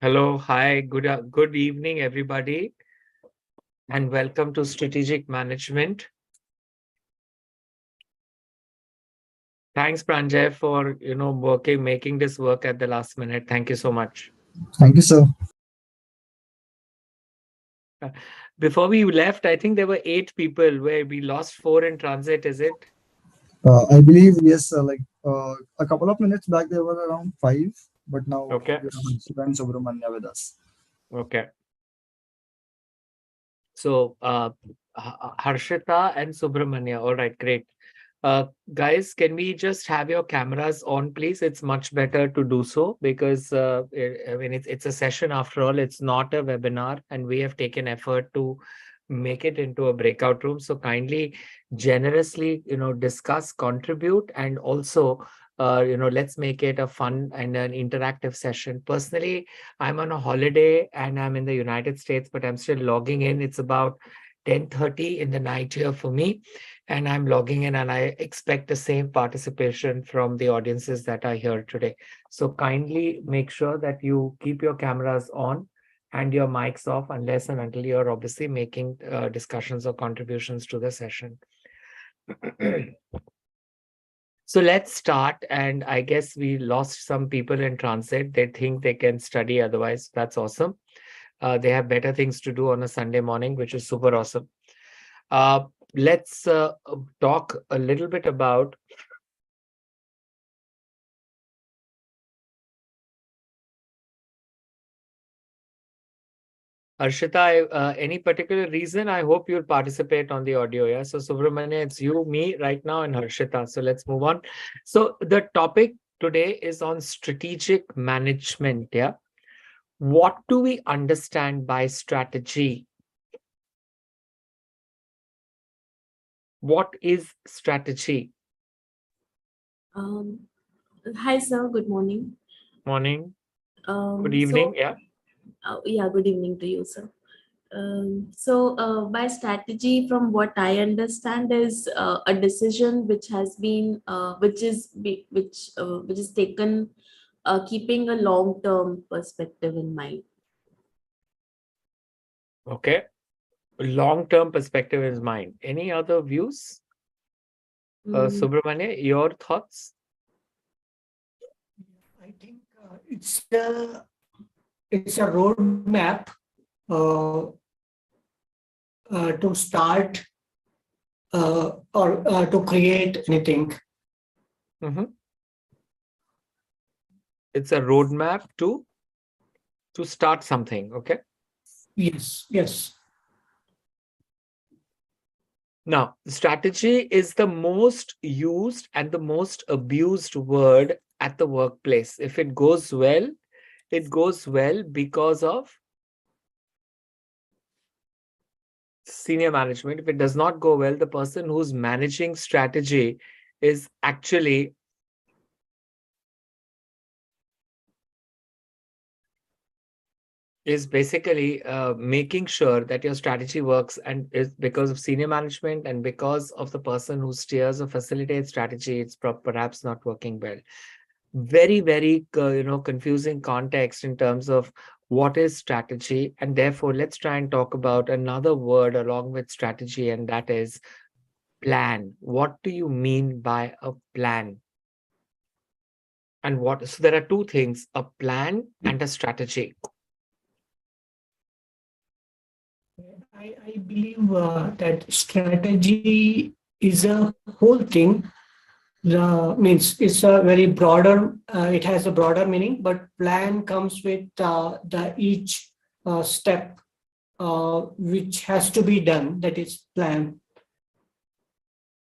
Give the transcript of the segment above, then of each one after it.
Hello, hi, good evening, everybody, and welcome to Strategic Management. Thanks, Pranjay, for making this work at the last minute. Thank you so much. Thank you, sir. Uh, Before we left, I think there were 8 people where we lost 4 in transit. Is it? I believe, yes, a couple of minutes back, there were around five, but now Okay, we have Harshita and Subramanya with us. okay. So, Harshita and Subramanya. All right, great. Guys, can we just have your cameras on, please? It's much better to do so because it's a session after all. It's not a webinar, and we have taken effort to make it into a breakout room. So kindly, generously, discuss, contribute, and also, let's make it a fun and an interactive session. Personally, I'm on a holiday and I'm in the United States, but I'm still logging in. It's about 10:30 in the night here for me, and I'm logging in, and I expect the same participation from the audiences that are here today. So kindly make sure that you keep your cameras on and your mics off unless and until you're obviously making discussions or contributions to the session. So let's start. And I guess we lost some people in transit. They think they can study otherwise. That's awesome. They have better things to do on a Sunday morning, which is super awesome. Uh, let's talk a little bit about Arshita. Any particular reason? I hope you'll participate on the audio. Yeah. So Subramanya, it's you, me right now, and Harshita. So let's move on. So the topic today is on strategic management. Yeah. What do we understand by strategy? What is strategy? Um, Hi, sir. Good morning. Morning. Good Um, evening. so, Yeah. yeah, good evening to you, sir. By strategy, from what I understand, is a decision which has been, which is taken, keeping a long-term perspective in mind. Okay. Long-term perspective is mine. Any other views? Mm, Subramanya, your thoughts? I think it's a roadmap uh, to start or to create anything. Mhm. It's a roadmap to start something. Okay. Yes, yes, Now, strategy is the most used and the most abused word at the workplace. If it goes well because of senior management. If it does not go well, the person who's managing strategy is actually basically making sure that your strategy works, and is because of senior management and because of the person who steers or facilitates strategy, it's perhaps not working well. Very confusing context in terms of what is strategy, and therefore let's try and talk about another word along with strategy, and that is plan. What do you mean by a plan? And what, so there are two things, a plan and a strategy. I believe that strategy is a whole thing. Means it's a very broader. It has a broader meaning, but plan comes with the each step which has to be done. That is plan.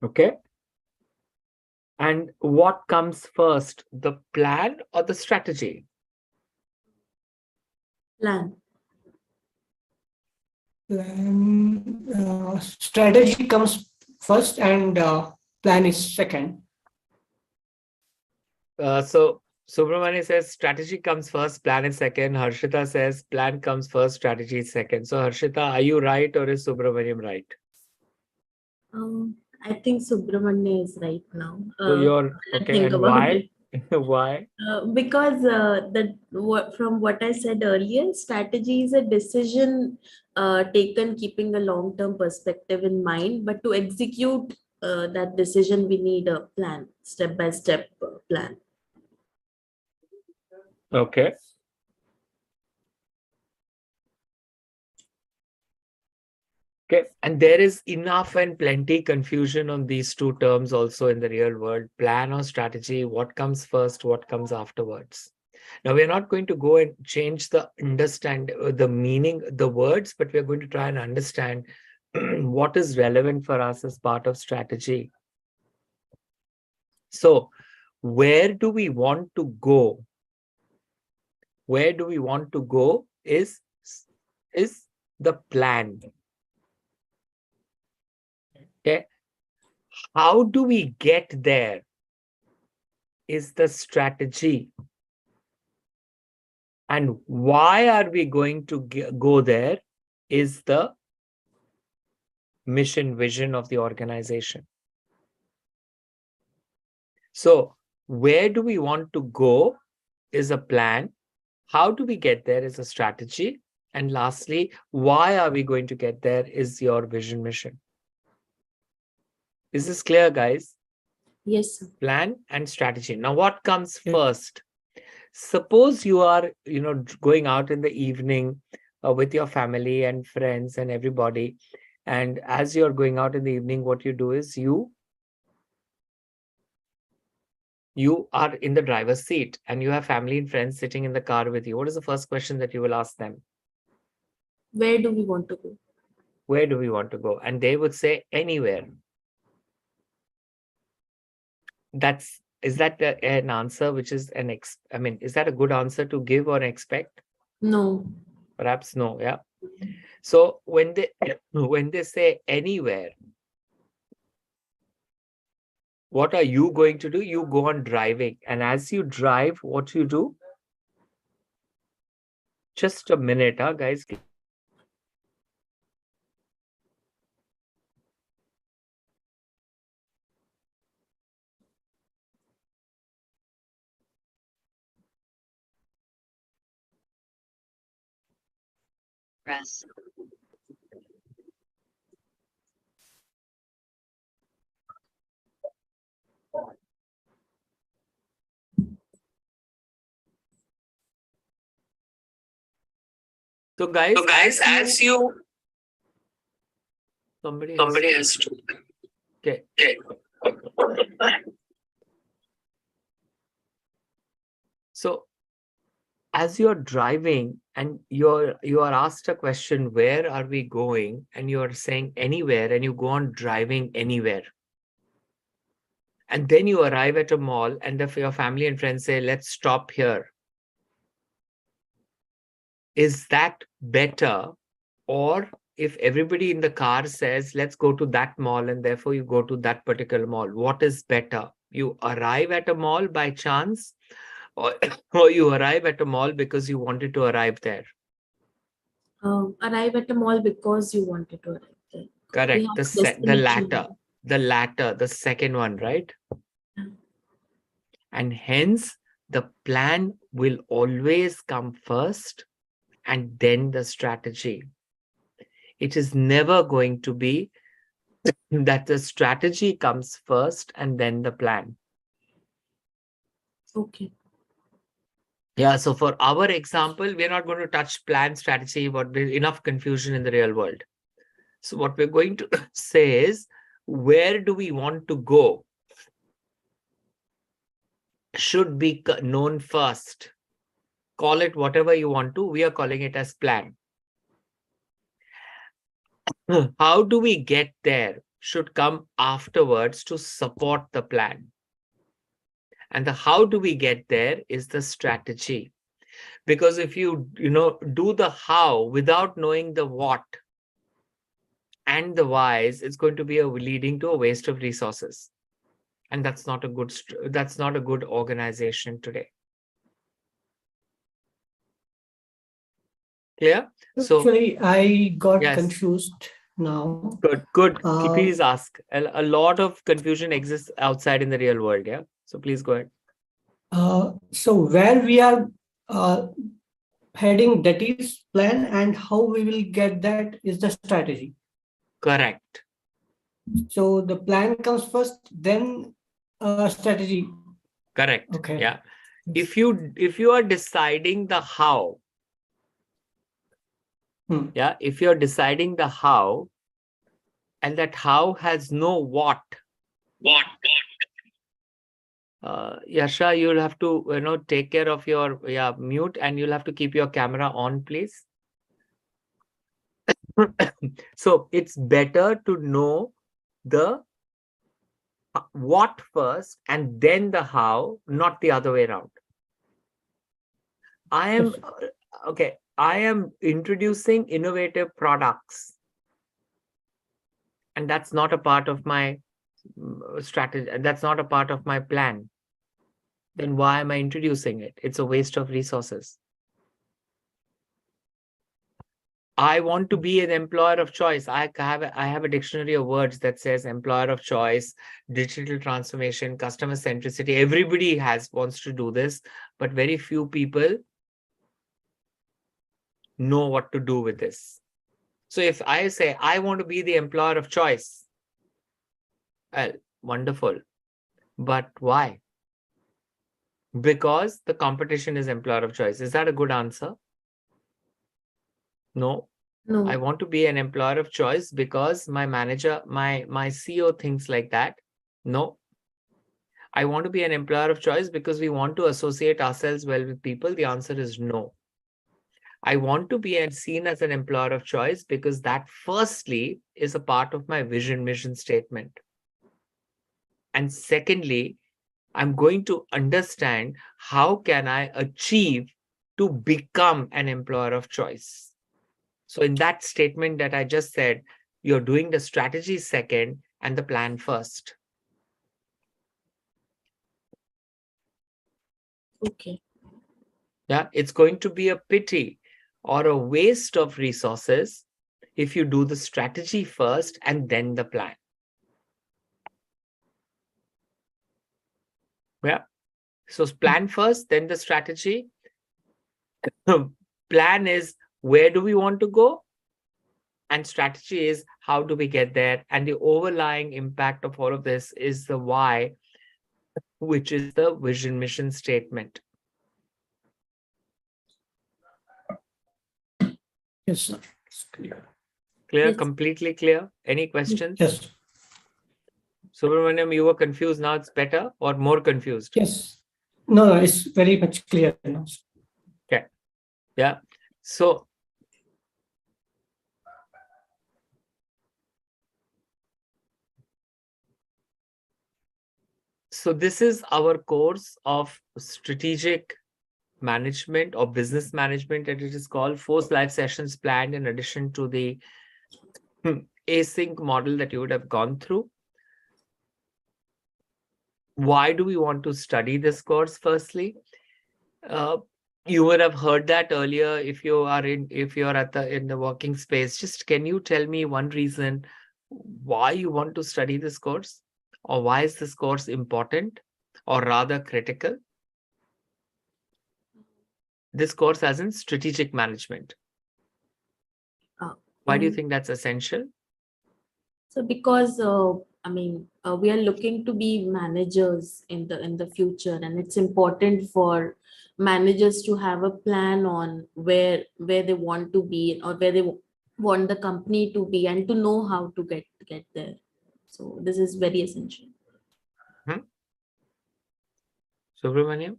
Okay. And what comes first, the plan or the strategy? Plan. Plan strategy comes first, and plan is second. So Subramani says strategy comes first, plan is second. Harshita says plan comes first, strategy is second. So Harshita, are you right or is Subramaniam right? I think Subramanya is right now. So you're I'll okay. think And about why? it. Why? Because from what I said earlier, strategy is a decision taken keeping a long-term perspective in mind, but to execute that decision, we need a plan, step-by-step plan. Okay. Okay. And there is enough and plenty confusion on these two terms also in the real world. Plan or strategy, what comes first, what comes afterwards. Now, we're not going to go and change the meaning, the words, but we're going to try and understand what is relevant for us as part of strategy. So, where do we want to go? Where do we want to go is the plan. Okay. How do we get there is the strategy. And why are we going to go there is the mission vision of the organization. So where do we want to go is a plan. How do we get there is a strategy. And lastly, why are we going to get there is your vision mission. Is this clear, guys? Yes, sir. Plan and strategy. Now, what comes first? Suppose you are, going out in the evening with your family and friends and everybody. And as you're going out in the evening, what you do is you are in the driver's seat and you have family and friends sitting in the car with you. What is the first question that you will ask them? Where do we want to go? Where do we want to go? And they would say anywhere. Is that an answer which is is that a good answer to give or expect? No. Perhaps no, yeah. So when they say anywhere, what are you going to do? You go on driving. And as you drive, what you do? Just a minute, guys. Press. So guys, as you somebody has to. Okay. So as you're driving and you are asked a question, where are we going? And you're saying anywhere, and you go on driving anywhere. And then you arrive at a mall and your family and friends say, let's stop here. Is that better? Or if everybody in the car says, let's go to that mall, and therefore you go to that particular mall, what is better? You arrive at a mall by chance, or, or you arrive at a mall because you wanted to arrive there? Arrive at a mall because you wanted to arrive there. Correct. We have The latter, the second one, right? Yeah. And hence the plan will always come first and then the strategy. It is never going to be that the strategy comes first and then the plan. Okay. Yeah, so for our example, we're not going to touch plan strategy, but there's enough confusion in the real world. So what we're going to say is, where do we want to go? Should be known first. Call it whatever you want to. We are calling it as plan. How do we get there? Should come afterwards to support the plan. And the how do we get there is the strategy. Because if you do the how without knowing the what and the whys, it's going to be leading to a waste of resources. And that's not a good organization today. Clear? So Actually, I got yes. confused now. Good. Please ask. A lot of confusion exists outside in the real world. Yeah. So please go ahead. So where we are heading, that is plan, and how we will get that is the strategy. Correct. So the plan comes first, then strategy. Correct. Okay. Yeah. If you are deciding the how, yeah, if you're deciding the how, and that how has no what, Yasha, you'll have to take care of your mute, and you'll have to keep your camera on, please. So it's better to know the what first and then the how, not the other way around. I am okay. I am introducing innovative products, and that's not a part of my strategy. That's not a part of my plan. Then why am I introducing it? It's a waste of resources. I want to be an employer of choice. I have a dictionary of words that says employer of choice, digital transformation, customer centricity. Everybody wants to do this, but very few people know what to do with this. So if I say I want to be the employer of choice, well, wonderful. But why? Because the competition is employer of choice. Is that a good answer? No. No. I want to be an employer of choice because my manager, my CEO thinks like that. No. I want to be an employer of choice because we want to associate ourselves well with people. The answer is no. I want to be seen as an employer of choice because that firstly is a part of my vision mission statement. And secondly, I'm going to understand how can I achieve to become an employer of choice. So in that statement that I just said, you're doing the strategy second and the plan first. Okay. Yeah, it's going to be a pity or a waste of resources if you do the strategy first and then the plan. Yeah. So plan first, then the strategy. Plan is where do we want to go? And strategy is how do we get there? And the overlying impact of all of this is the why, which is the vision mission statement. Yes, sir. It's clear. Clear? Yes. Completely clear? Any questions? Yes. Subramaniam, you were confused. Now it's better or more confused? Yes. No, it's very much clear now. Okay. Yeah. So this is our course of strategic management or business management, as it is called. 4 live sessions planned in addition to the async model that you would have gone through. Why do we want to study this course? Firstly, you would have heard that earlier. If you're in the working space, just can you tell me one reason why you want to study this course, or why is this course important, or rather critical? This course as in strategic management. Why do you think that's essential? So because we are looking to be managers in the future, and it's important for managers to have a plan on where they want to be or where they want the company to be, and to know how to get there. So this is very essential. Subramaniam?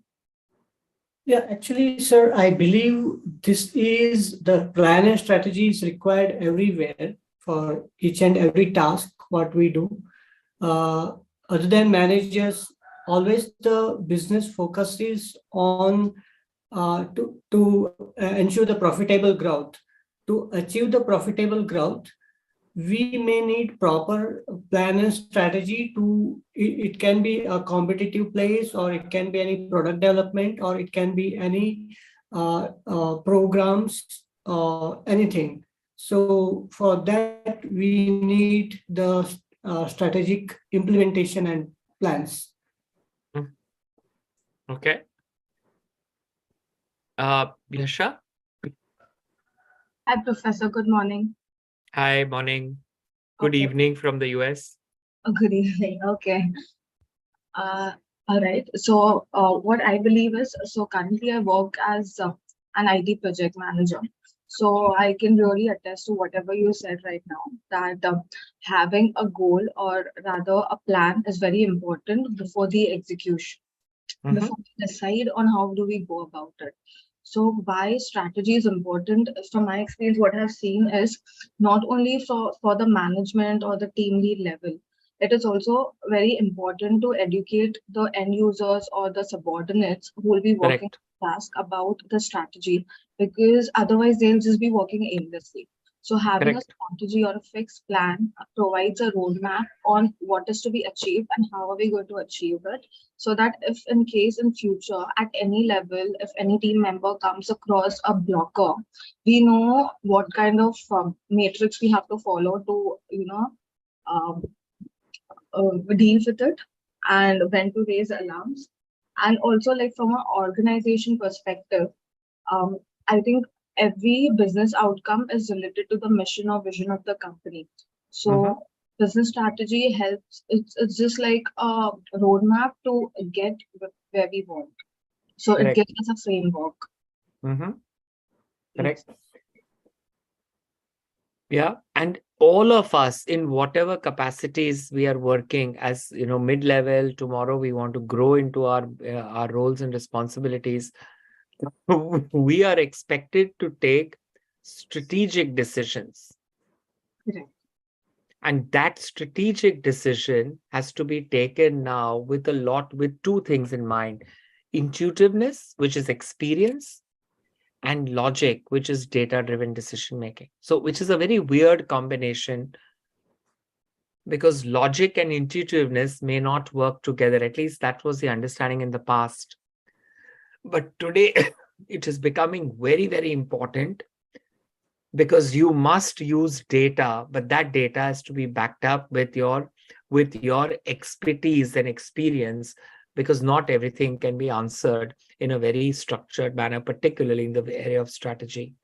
Yeah, actually, sir, I believe this is the plan and strategy is required everywhere for each and every task what we do. Other than managers, always the business focuses on to ensure the profitable growth. To achieve the profitable growth, we may need proper plan and strategy to it can be a competitive place, or it can be any product development, or it can be any programs or anything. So for that we need the strategic implementation and plans. Okay. Yasha? Hi, Professor. Good morning. Hi, morning. Good Okay. evening from the US. Good evening. Okay. Uh, all right. So, what I believe is, so currently I work as an IT project manager. So, I can really attest to whatever you said right now, that having a goal or rather a plan is very important before the execution, Mhm. before we decide on how do we go about it. So why strategy is important, from my experience, what I've seen is not only for the management or the team lead level, it is also very important to educate the end users or the subordinates who will be working Correct. task about the strategy, because otherwise they'll just be working aimlessly. So having a Correct. strategy or a fixed plan provides a roadmap on what is to be achieved and how are we going to achieve it, so that if in case in future at any level, if any team member comes across a blocker, we know what kind of matrix we have to follow to um, deal with it, and when to raise alarms. And also, like from an organization perspective, um, I think every business outcome is related to the mission or vision of the company. Mhm. So business strategy helps. It's just like a roadmap to get where we want. So it Correct. gives us a framework. Mhm. Yes. Correct. Yeah. And all of us, in whatever capacities we are working as, mid-level, tomorrow we want to grow into our roles and responsibilities. We are expected to take strategic decisions. Correct. And that strategic decision has to be taken now with two things in mind: intuitiveness, which is experience, and logic, which is data driven decision making. So, which is a very weird combination, because logic and intuitiveness may not work together. At least that was the understanding in the past. But today, it is becoming very, very important, because you must use data, but that data has to be backed up with your expertise and experience, because not everything can be answered in a very structured manner, particularly in the area of strategy.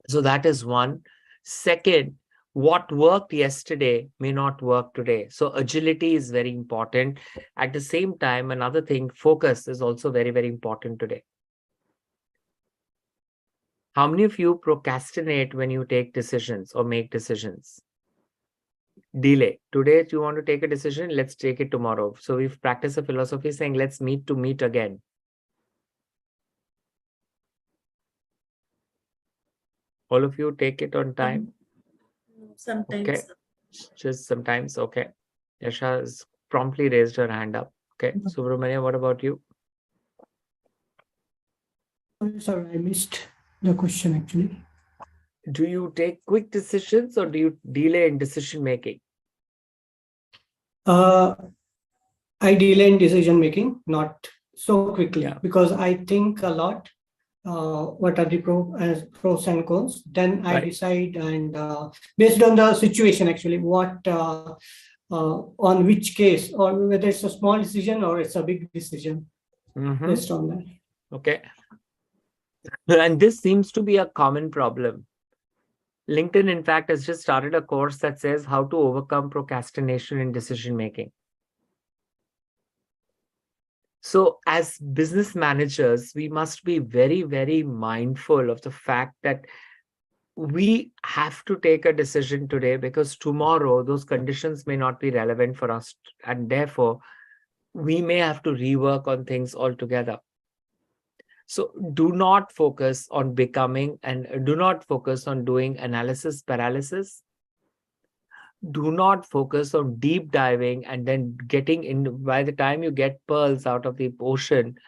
So that is one. Second, what worked yesterday may not work today. So agility is very important. At the same time, another thing, focus is also very, very important today. How many of you procrastinate when you take decisions or make decisions? Delay. Today, you want to take a decision, let's take it tomorrow. So we've practiced a philosophy saying, let's meet to meet again. All of you take it on time. Okay. Sometimes. Just sometimes. Okay. Yasha has promptly raised her hand up. Okay. Subramania, what about you? Sorry, I missed the question actually. Do you take quick decisions or do you delay in decision making? Uh, I delay in decision making, not so quickly, Yeah. because I think a lot. What are the pros and cons? Then I Right. decide, and based on the situation, actually, on which case, or whether it's a small decision or it's a big decision, Mhm. based on that. Okay. And this seems to be a common problem. LinkedIn, in fact, has just started a course that says how to overcome procrastination in decision making. So, as business managers, we must be very, very mindful of the fact that we have to take a decision today, because tomorrow those conditions may not be relevant for us. And therefore, we may have to rework on things altogether. So, do not focus on becoming and do not focus on doing analysis paralysis. Do not focus on deep diving and then getting in. By the time you get pearls out of the ocean,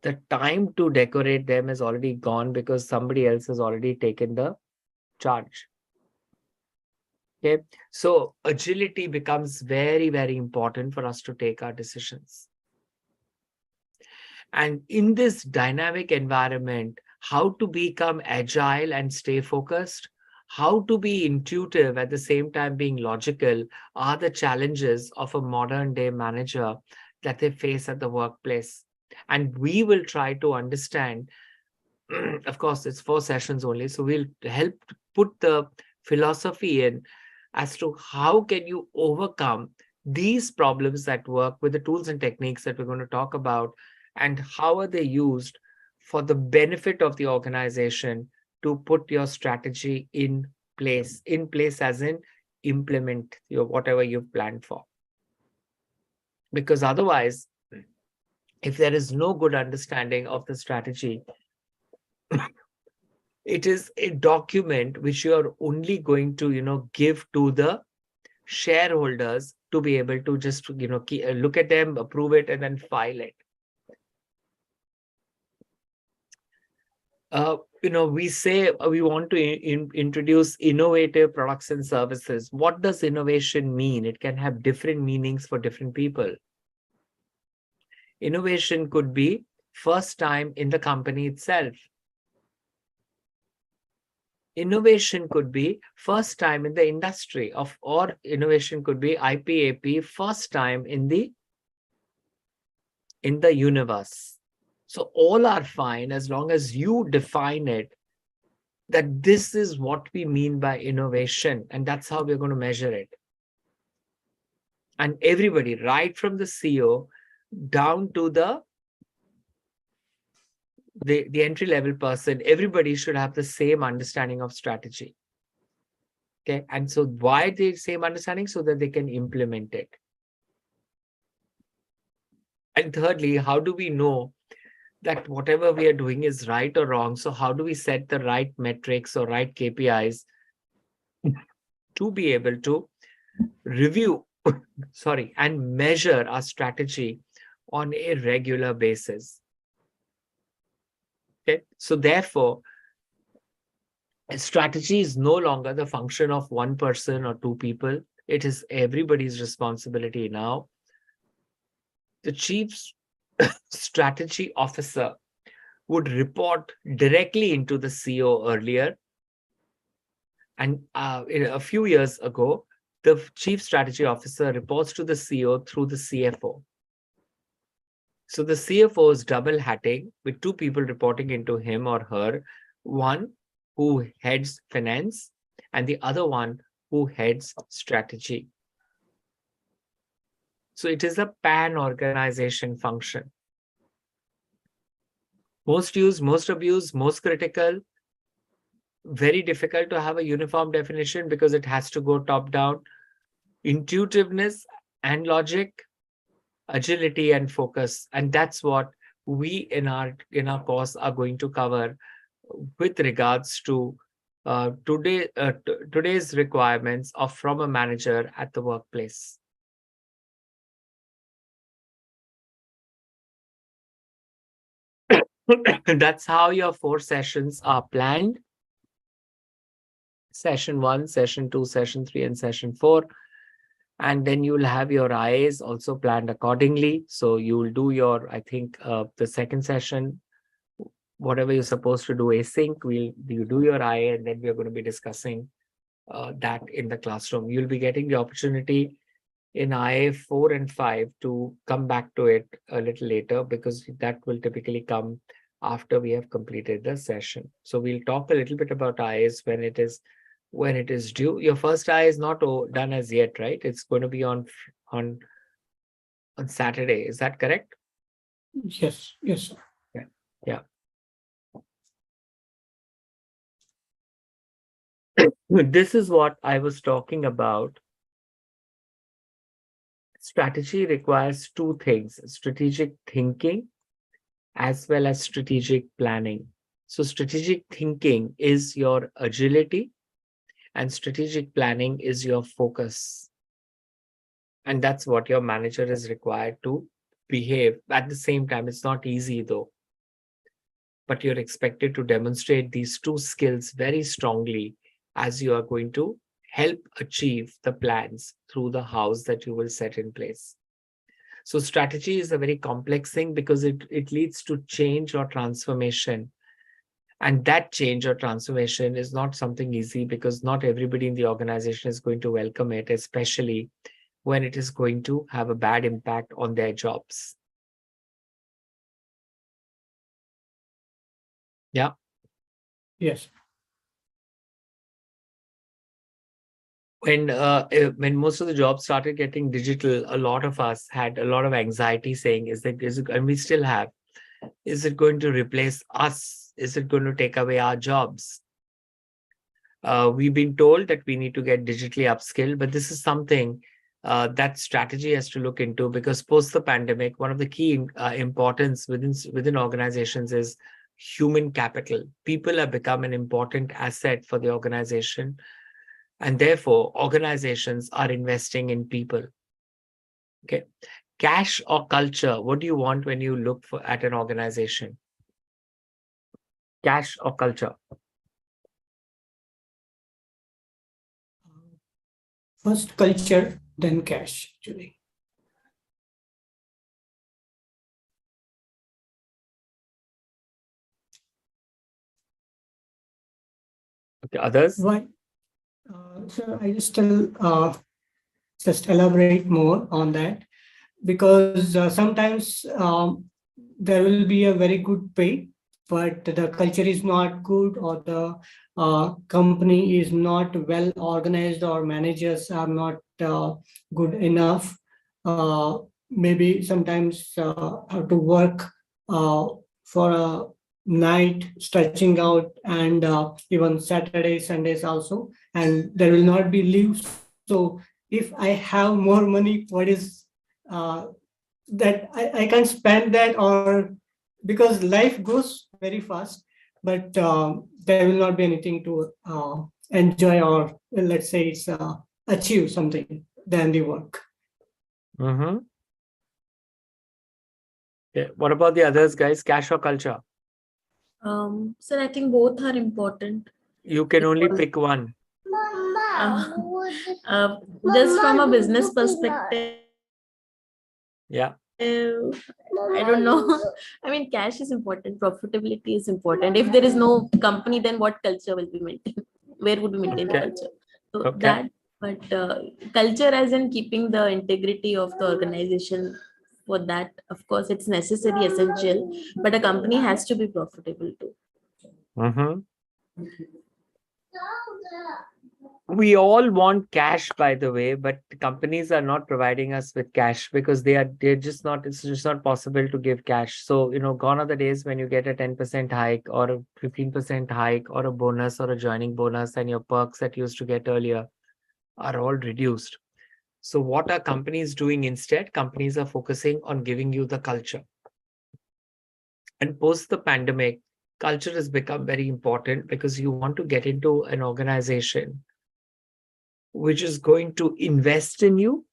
the time to decorate them is already gone, because somebody else has already taken the charge. Okay, so agility becomes very, very important for us to take our decisions. And in this dynamic environment, how to become agile and stay focused, how to be intuitive at the same time being logical, are the challenges of a modern day manager that they face at the workplace. And we will try to understand, of course, it's 4 sessions only, so we'll help put the philosophy in as to how can you overcome these problems at work with the tools and techniques that we're going to talk about, and how are they used for the benefit of the organization to put your strategy in place as in implement your whatever you've planned for. Because otherwise, if there is no good understanding of the strategy, it is a document which you are only going to give to the shareholders to be able to just look at them, approve it, and then file it. We say we want to introduce innovative products and services. What does innovation mean? It can have different meanings for different people. Innovation could be first time in the company itself. Innovation could be first time in the industry or innovation could be IPAP first time in the universe. So all are fine as long as you define it, that this is what we mean by innovation, and that's how we're going to measure it. And everybody, right from the CEO down to the entry-level person, everybody should have the same understanding of strategy. Okay, and so why the same understanding? So that they can implement it. And thirdly, how do we know that whatever we are doing is right or wrong? So how do we set the right metrics or right KPIs to be able to review, and measure our strategy on a regular basis? Okay, so therefore, strategy is no longer the function of one person or two people. It is everybody's responsibility now. The chief strategy officer would report directly into the CEO earlier. And a few years ago, the chief strategy officer reports to the CEO through the CFO. So the CFO is double hatting with two people reporting into him or her, one who heads finance and the other one who heads strategy. So it is a pan organization function. Most used, most abused, most critical. Very difficult to have a uniform definition because it has to go top down. Intuitiveness and logic, agility and focus. And that's what we in our course are going to cover with regards to today's requirements from a manager at the workplace. That's how your 4 sessions are planned. Session 1, session 2, session 3, and session 4. And then you'll have your IAs also planned accordingly. So you'll do your, I think, the second session, whatever you're supposed to do async, you do your IA, and then we're going to be discussing that in the classroom. You'll be getting the opportunity in IA 4 and 5 to come back to it a little later, because that will typically come after we have completed the session. So we'll talk a little bit about IAs when it is due. Your first IA is not done as yet, right? It's going to be on Saturday. Is that correct? Yes, yes, sir. Yeah. This is what I was talking about. Strategy requires two things: strategic thinking as well as strategic planning. So strategic thinking is your agility and strategic planning is your focus. And that's what your manager is required to behave. At the same time, it's not easy though, but you're expected to demonstrate these two skills very strongly as you are going to help achieve the plans through the house that you will set in place. So strategy is a very complex thing because it leads to change or transformation. And that change or transformation is not something easy because not everybody in the organization is going to welcome it, especially when it is going to have a bad impact on their jobs. Yeah. Yes. When most of the jobs started getting digital, a lot of us had a lot of anxiety saying, and we still have, is it going to replace us? Is it going to take away our jobs? We've been told that we need to get digitally upskilled, but this is something that strategy has to look into, because post the pandemic, one of the key importance within organizations is human capital. People have become an important asset for the organization, and therefore organizations are investing in people. Okay, cash or culture? What do you want when you look for at an organization? Cash or culture? First culture, then cash, actually. Okay, others? Why? So I just elaborate more on that, because sometimes there will be a very good pay, but the culture is not good, or the company is not well organized, or managers are not good enough. Maybe sometimes have to work for a night, stretching out, and even Saturdays, Sundays also, and there will not be leave. So if I have more money, what is uh, that I can't spend that, or because life goes very fast, but there will not be anything to enjoy, or let's say it's achieve something than the work. Mm-hmm. Okay. What about the others, guys? Cash or culture? So I think both are important. You can only Because, pick one. uh, uh, just from a business perspective, Yeah. I don't know. I mean, cash is important, profitability is important. If there is no company, then what culture will be maintained? Where would we maintain the Okay. culture? So Okay. that, but culture as in keeping the integrity of the organization, for that, of course, it's necessary, essential, but a company has to be profitable too. Mm-hmm. We all want cash, by the way, but companies are not providing us with cash because they're just not, it's just not possible to give cash. So, gone are the days when you get a 10% hike or a 15% hike or a bonus or a joining bonus, and your perks that you used to get earlier are all reduced. So what are companies doing instead? Companies are focusing on giving you the culture. And post the pandemic, culture has become very important because you want to get into an organization which is going to invest in you,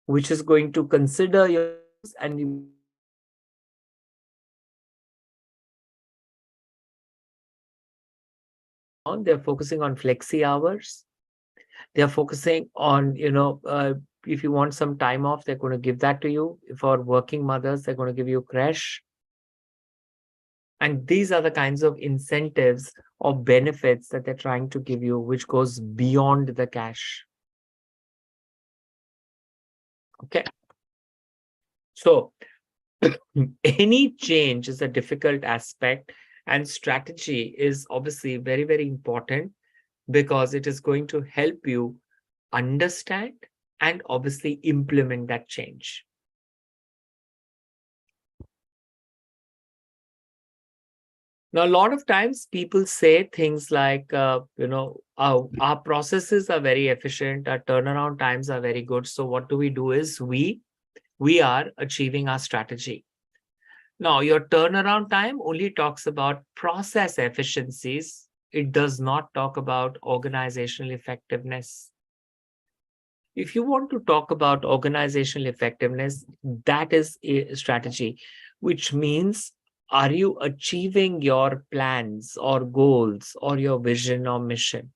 which is going to consider your values, and they're focusing on flexi hours. They're focusing on, if you want some time off, they're going to give that to you. For working mothers, they're going to give you crash. And these are the kinds of incentives or benefits that they're trying to give you, which goes beyond the cash. Okay. So any change is a difficult aspect, and strategy is obviously very, very important because it is going to help you understand and obviously implement that change. Now, a lot of times people say things like, our processes are very efficient, our turnaround times are very good. So what do we do is we are achieving our strategy. Now, your turnaround time only talks about process efficiencies. It does not talk about organizational effectiveness. If you want to talk about organizational effectiveness, that is a strategy, which means, are you achieving your plans or goals or your vision or mission?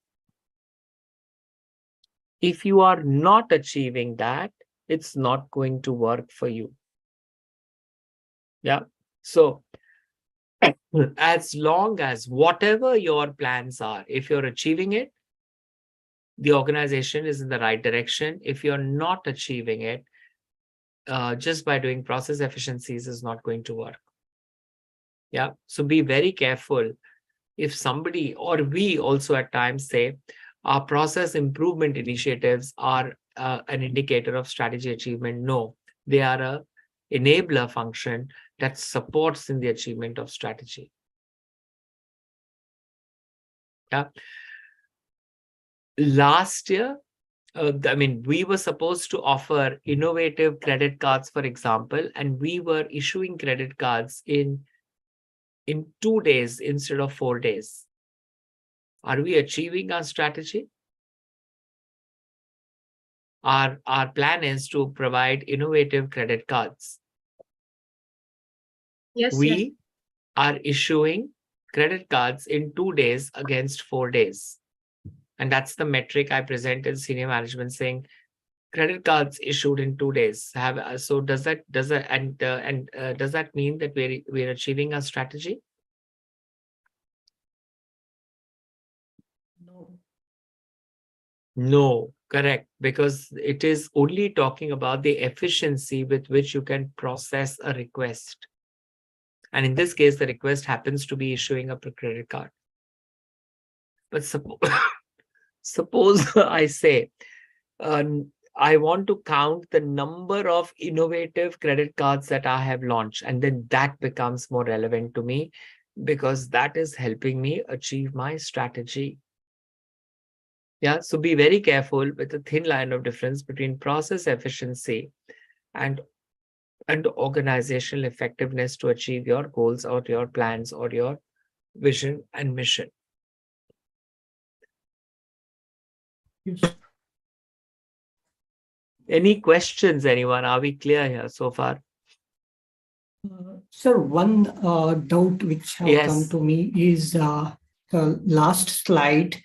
If you are not achieving that, it's not going to work for you. Yeah. So, as long as whatever your plans are, if you're achieving it, the organization is in the right direction. If you're not achieving it, just by doing process efficiencies is not going to work. Yeah. So be very careful. If somebody or we also at times say our process improvement initiatives are an indicator of strategy achievement. No, they are a enabler function that supports in the achievement of strategy. Yeah. Last year, we were supposed to offer innovative credit cards, for example, and we were issuing credit cards in 2 days instead of 4 days. Are we achieving our strategy? Our plan is to provide innovative credit cards. Yes, yes. We are issuing credit cards in 2 days against 4 days. And that's the metric I present in senior management, saying credit cards issued in 2 days. So does that does that mean that we're achieving our strategy? No. No, correct, because it is only talking about the efficiency with which you can process a request. And in this case, the request happens to be issuing a credit card. But suppose I say, I want to count the number of innovative credit cards that I have launched, and then that becomes more relevant to me because that is helping me achieve my strategy. Yeah, so be very careful with the thin line of difference between process efficiency and organizational effectiveness to achieve your goals or your plans or your vision and mission. Yes. Any questions, anyone? Are we clear here so far? Sir, one doubt which have come Yes. to me is the last slide.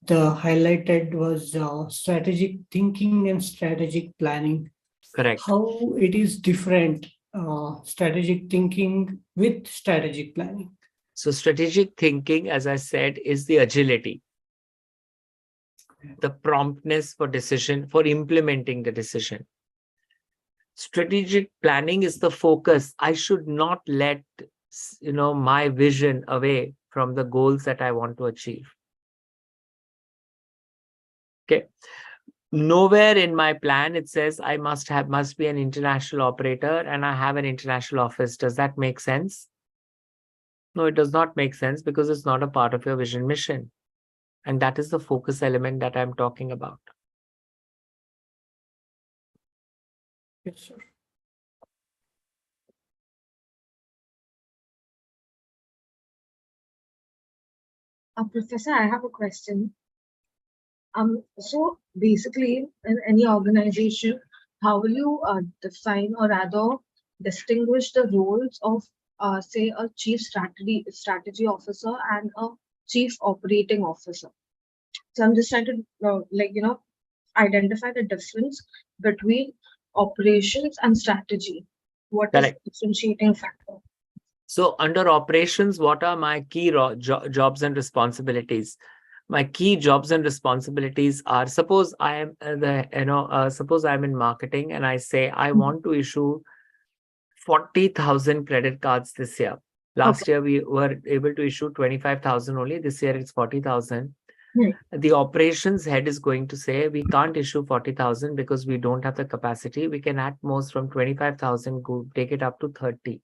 The highlighted was strategic thinking and strategic planning. Correct. How it is different, strategic thinking with strategic planning? So strategic thinking, as I said, is the agility, the promptness for decision, for implementing the decision. Strategic planning is the focus. I should not let my vision away from the goals that I want to achieve. Okay. Nowhere in my plan it says I must be an international operator and I have an international office. Does that make sense? No, it does not make sense because it's not a part of your vision mission. And that is the focus element that I'm talking about. Yes, sir. Professor, I have a question. So basically, in any organization, how will you define or rather distinguish the roles of, say, a chief strategy officer and a chief operating officer? So I'm just trying to, identify the difference between operations and strategy. What is Correct. the differentiating factor? So under operations, what are my key jobs and responsibilities? My key jobs and responsibilities are, suppose I am suppose I'm in marketing and I say I want to issue 40,000 credit cards this year. Last year we were able to issue 25,000 only. This year it's 40,000. The operations head is going to say we can't issue 40,000 because we don't have the capacity. We can at most from 25,000 go take it up to 30.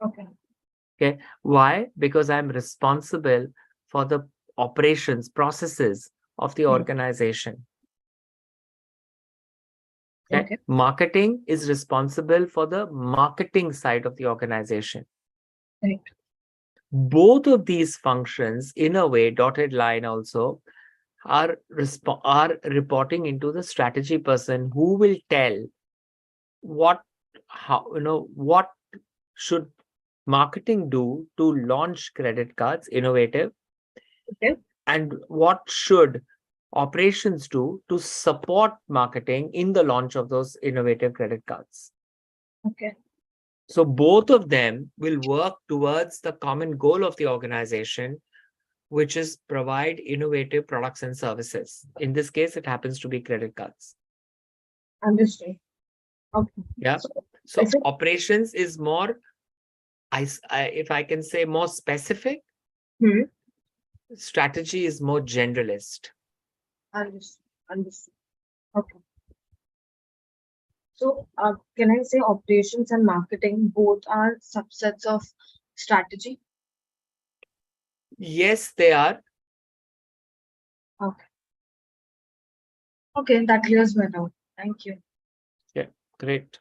Okay. Why? Because I'm responsible for the operations processes of the organization. Okay. Marketing is responsible for the marketing side of the organization. Right. Both of these functions, in a way, dotted line also, are reporting into the strategy person who will tell what should marketing do to launch credit cards, innovative, and what should operations do to support marketing in the launch of those innovative credit cards. So both of them will work towards the common goal of the organization, which is provide innovative products and services. In this case, it happens to be credit cards. Understood. Okay. Yeah. So So is it operations is more, if I can say, more specific. Hmm. Strategy is more generalist. Understood. Understood. Okay. So can I say operations and marketing both are subsets of strategy? Yes, they are. Okay. Okay, that clears my doubt. Thank you. Yeah, great.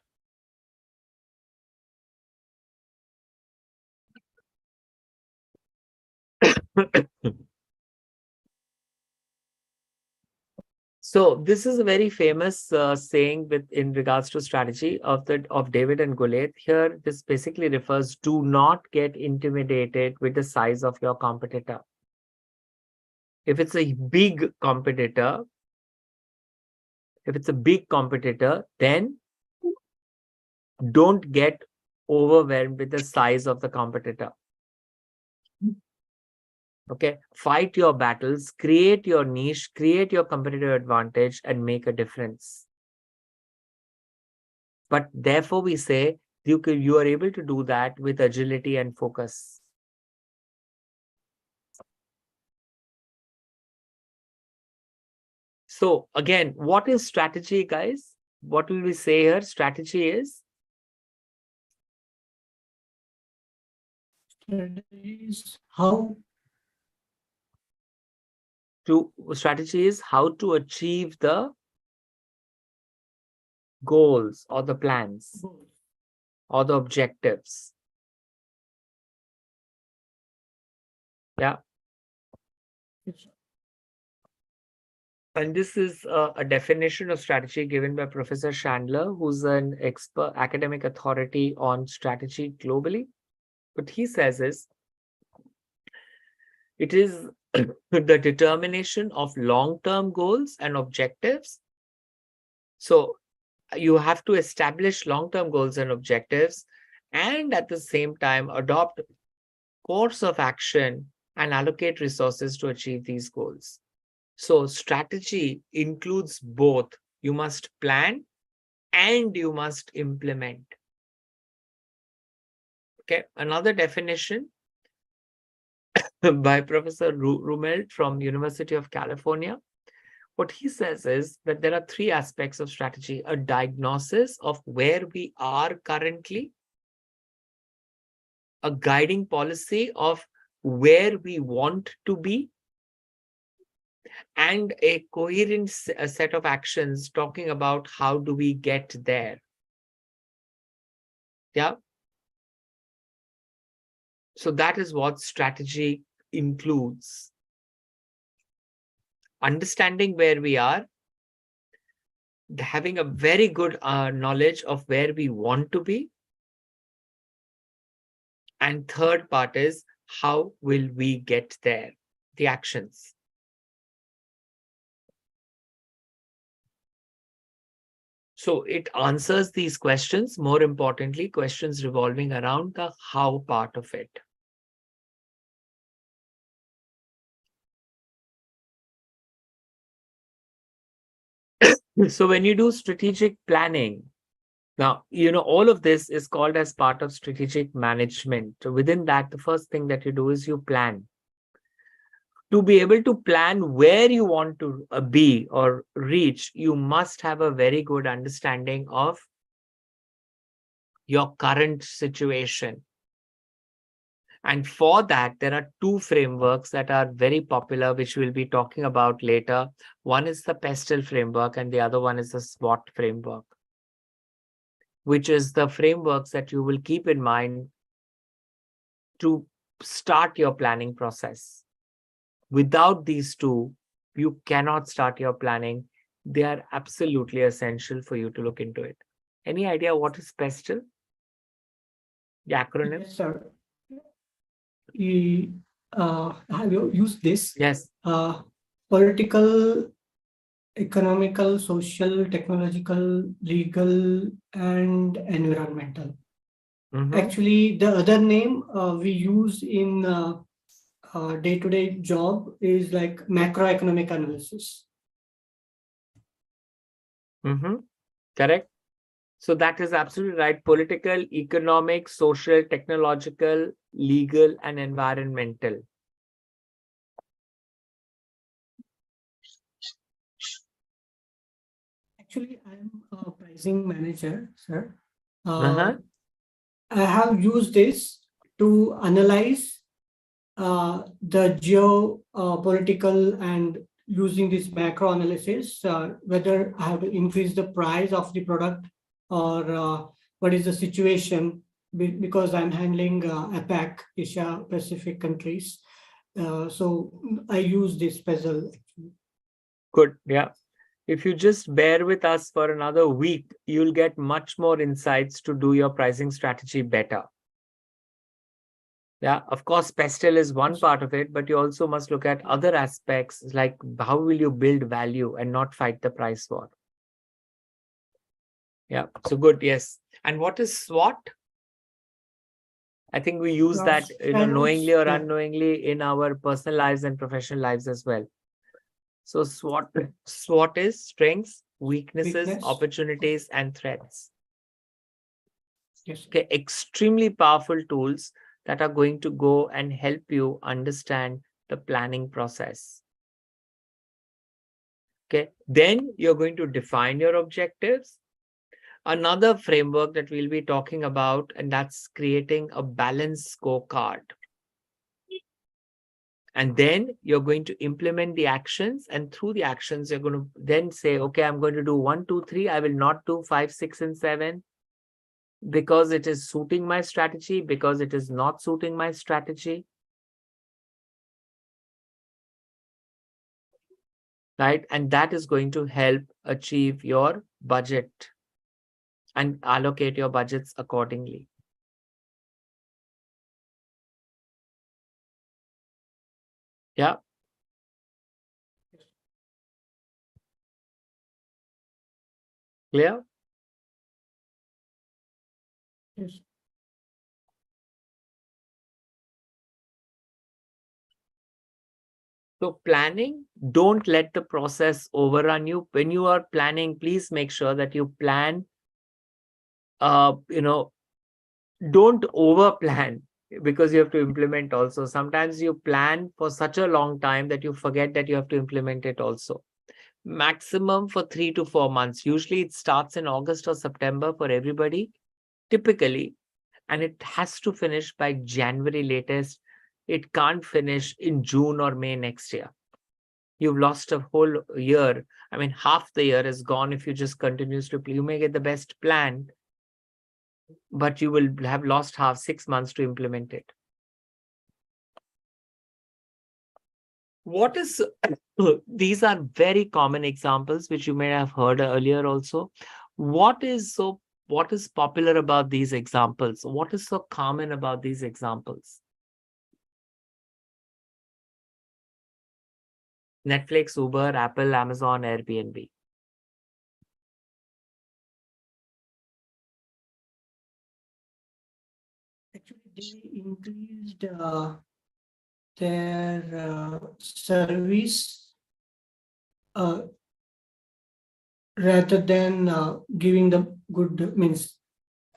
So this is a very famous saying in regards to strategy of David and Goliath. Here, this basically refers: do not get intimidated with the size of your competitor. If it's a big competitor, then don't get overwhelmed with the size of the competitor. Okay, fight your battles, create your niche, create your competitive advantage, and make a difference. But therefore, we say you are able to do that with agility and focus. So again, what is strategy, guys? What will we say here? Strategy is how to achieve the goals or the plans or the objectives. Yeah. And this is a definition of strategy given by Professor Chandler, who's an expert academic authority on strategy globally. What he says is, it is the determination of long-term goals and objectives. So you have to establish long-term goals and objectives, and at the same time adopt course of action and allocate resources to achieve these goals. So strategy includes both. You must plan and you must implement. Okay, another definition by Professor Rumelt from University of California. What he says is that there are three aspects of strategy: a diagnosis of where we are currently, a guiding policy of where we want to be, and a coherent set of actions talking about how do we get there. Yeah. So that is what strategy includes. Understanding where we are, having a very good knowledge of where we want to be, and third part is how will we get there, the actions. So it answers these questions, more importantly, questions revolving around the how part of it. So when you do strategic planning, now, all of this is called as part of strategic management. So within that, the first thing that you do is you plan. To be able to plan where you want to be or reach, you must have a very good understanding of your current situation. And for that, there are two frameworks that are very popular, which we'll be talking about later. One is the PESTEL framework, and the other one is the SWOT framework, which is the frameworks that you will keep in mind to start your planning process. Without these two, you cannot start your planning. They are absolutely essential for you to look into it. Any idea what is PESTEL? The acronym? Yes, sir. Have you used this? Yes. Political, economical, social, technological, legal, and environmental. Mhm. Actually, the other name we use in day-to-day job is like macroeconomic analysis. Correct. So that is absolutely right. Political, economic, social, technological, legal, and environmental. Actually, I'm a pricing manager, sir. Uh-huh. I have used this to analyze the geopolitical and using this macro analysis, whether I have to increase the price of the product or what is the situation, because I'm handling APAC, Asia Pacific countries. So I use this puzzle. Good. Yeah. If you just bear with us for another week, you'll get much more insights to do your pricing strategy better. Yeah, of course, Pestle is one part of it, but you also must look at other aspects like how will you build value and not fight the price war. Yeah, so good. Yes. And what is SWOT? I think we use that, knowingly or unknowingly in our personal lives and professional lives as well. So SWOT is strengths, weaknesses, opportunities, and threats. Yes. Okay, extremely powerful tools that are going to go and help you understand the planning process. Okay, then you're going to define your objectives. Another framework that we'll be talking about, and that's creating a balanced scorecard. And then you're going to implement the actions, and through the actions, you're going to then say, okay, I'm going to do 1, 2, 3. I will not do 5, 6, and 7 because it is suiting my strategy, because it is not suiting my strategy. Right? And that is going to help achieve your budget and allocate your budgets accordingly. Yeah. Clear? Yes. So planning, don't let the process overrun you. When you are planning, please make sure that you plan, don't over plan because you have to implement also. Sometimes you plan for such a long time that you forget that you have to implement it also. Maximum for 3 to 4 months. Usually it starts in August or September for everybody, typically, and it has to finish by January latest. It can't finish in June or May next year. You've lost a whole year. I mean, half the year is gone if you just continuously play. You may get the best plan, but you will have lost 6 months to implement it. What is these are very common examples which you may have heard earlier also. What is popular about these examples? What is so common about these examples? Netflix, Uber, Apple, Amazon, Airbnb. Actually, they increased their service rather than giving the good, means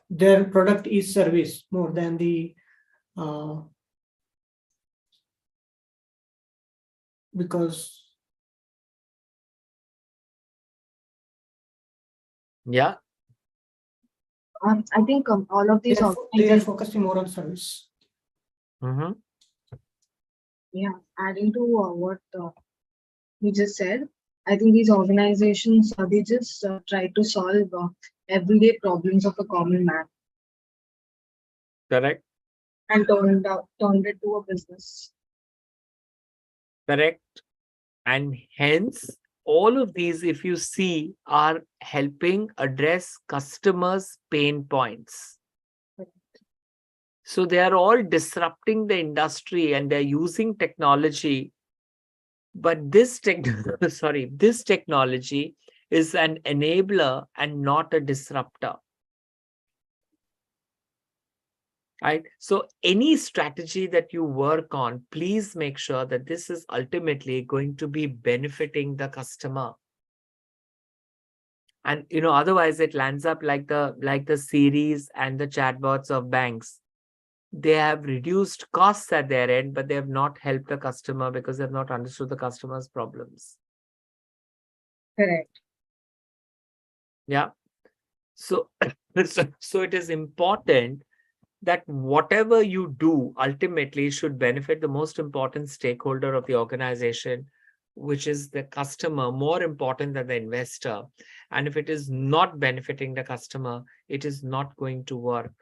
their product is service more than the because Yeah. I think all of these they are organizations, focusing more on service. Mm-hmm. yeah, adding to what you just said, I think these organizations they just try to solve everyday problems of a common man Correct. and turned it to a business. Correct. And hence, all of these, if you see, are helping address customers' pain points. So they are all disrupting the industry and they're using technology. But this this technology is an enabler and not a disruptor. right? So any strategy that you work on, please make sure that this is ultimately going to be benefiting the customer. And otherwise it lands up like the series and the chatbots of banks. They have reduced costs at their end, but they have not helped the customer because they have not understood the customer's problems. Correct. Yeah. So, so it is important that whatever you do ultimately should benefit the most important stakeholder of the organization, which is the customer, more important than the investor. And if it is not benefiting the customer, it is not going to work.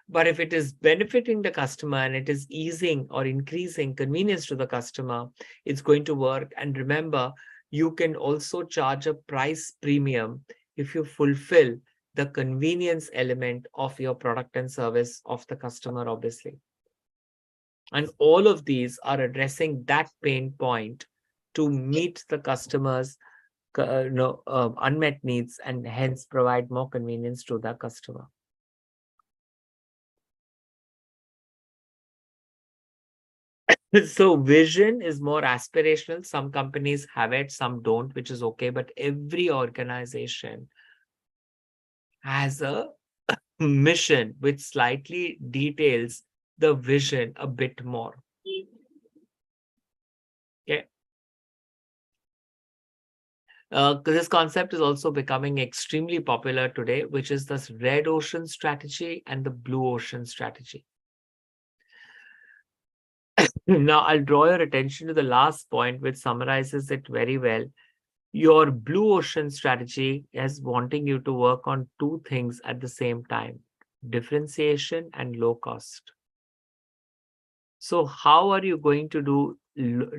But if it is benefiting the customer and it is easing or increasing convenience to the customer, it's going to work. And remember, you can also charge a price premium if you fulfill the convenience element of your product and service of the customer, obviously. And all of these are addressing that pain point to meet the customer's unmet needs and hence provide more convenience to the customer. So vision is more aspirational. Some companies have it, some don't, which is okay. But every organization has a mission which slightly details the vision a bit more. Okay. This concept is also becoming extremely popular today, which is this red ocean strategy and the blue ocean strategy. Now, I'll draw your attention to the last point, which summarizes it very well. Your blue ocean strategy is wanting you to work on two things at the same time: differentiation and low cost. So how are you going to do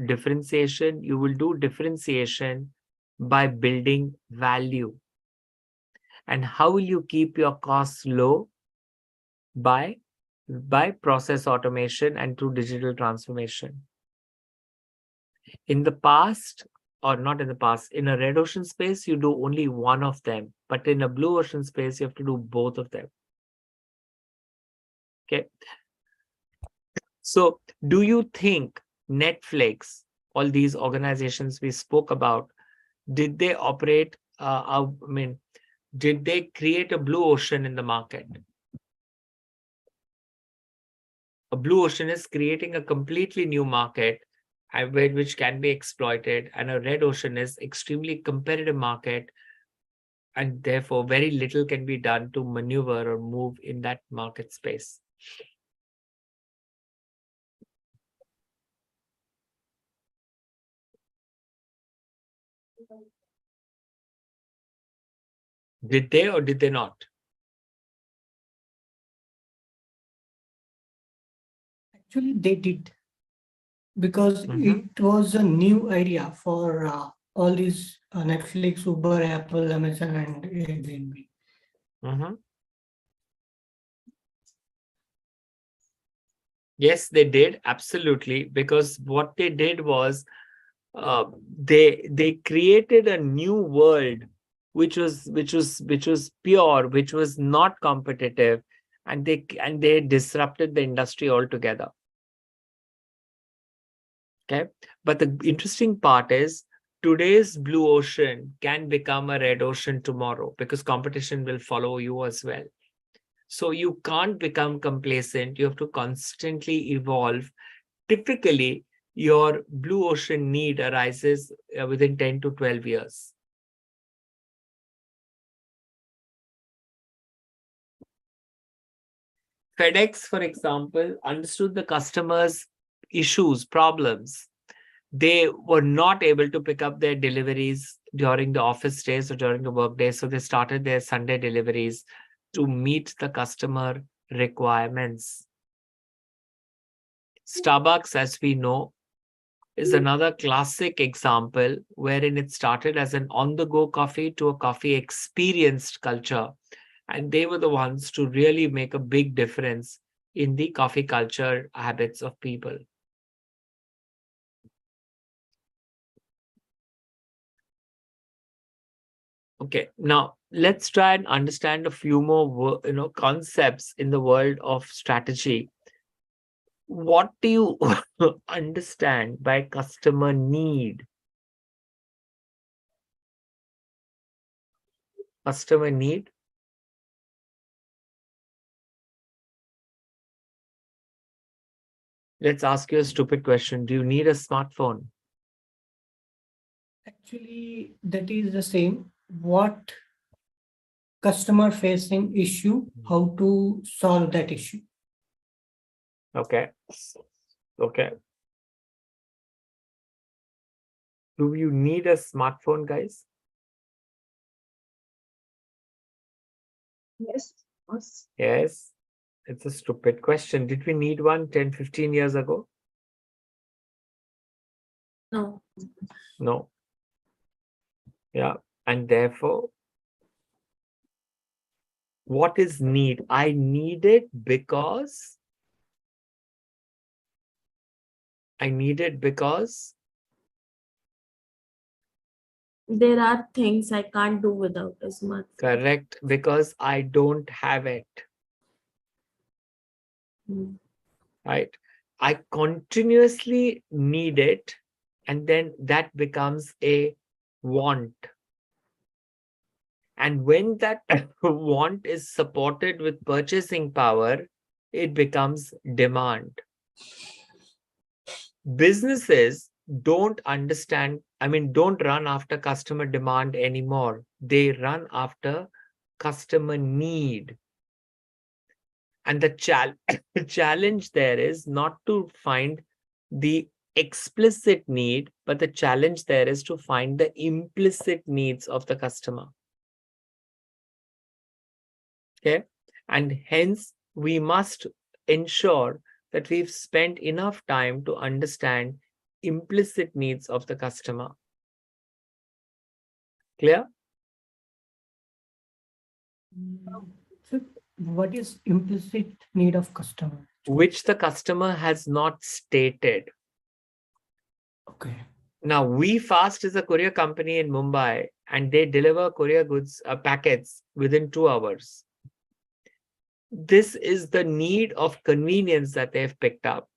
differentiation? You will do differentiation by building value. And how will you keep your costs low? By process automation and through digital transformation. In the past, or not in the past, in a red ocean space, you do only one of them. But in a blue ocean space, you have to do both of them. Okay. So do you think Netflix, all these organizations we spoke about, did they operate, did they create a blue ocean in the market? A blue ocean is creating a completely new market which can be exploited, and a red ocean is extremely competitive market, and therefore very little can be done to maneuver or move in that market space. Did they or did they not? Actually, they did, because Mhm. it was a new idea for all these Netflix, Uber, Apple, Amazon, and Airbnb. Mhm. Yes, they did, absolutely, because what they did was they created a new world which was pure, which was not competitive, and they disrupted the industry altogether. Okay, but the interesting part is today's blue ocean can become a red ocean tomorrow because competition will follow you as well. So you can't become complacent. You have to constantly evolve. Typically, your blue ocean need arises within 10 to 12 years. FedEx, for example, understood the customers' issues, problems. They were not able to pick up their deliveries during the office days or during the work days. So they started their Sunday deliveries to meet the customer requirements. Starbucks, as we know, is another classic example wherein it started as an on-the-go coffee to a coffee experienced culture. And they were the ones to really make a big difference in the coffee culture habits of people. Okay, now let's try and understand a few more concepts in the world of strategy. What do you understand by customer need? Customer need? Let's ask you a stupid question. Do you need a smartphone? Actually, that is the same. What customer facing issue, how to solve that issue. Okay. Okay. Do you need a smartphone, guys? Yes. Yes. Yes. It's a stupid question. Did we need one 10, 15 years ago? No. No. Yeah. And therefore, what is need? I need it because There are things I can't do without a smartphone. correct, because I don't have it. Mm. Right? I continuously need it, and then that becomes a want. And when that want is supported with purchasing power, it becomes demand. Businesses don't understand, don't run after customer demand anymore. They run after customer need. And the challenge there is not to find the explicit need, but the challenge there is to find the implicit needs of the customer. Okay. And hence, we must ensure that we've spent enough time to understand implicit needs of the customer. Clear? So what is implicit need of customer? Which the customer has not stated. Okay. Now, WeFast is a courier company in Mumbai, and they deliver courier goods packets within 2 hours. This is the need of convenience that they've picked up.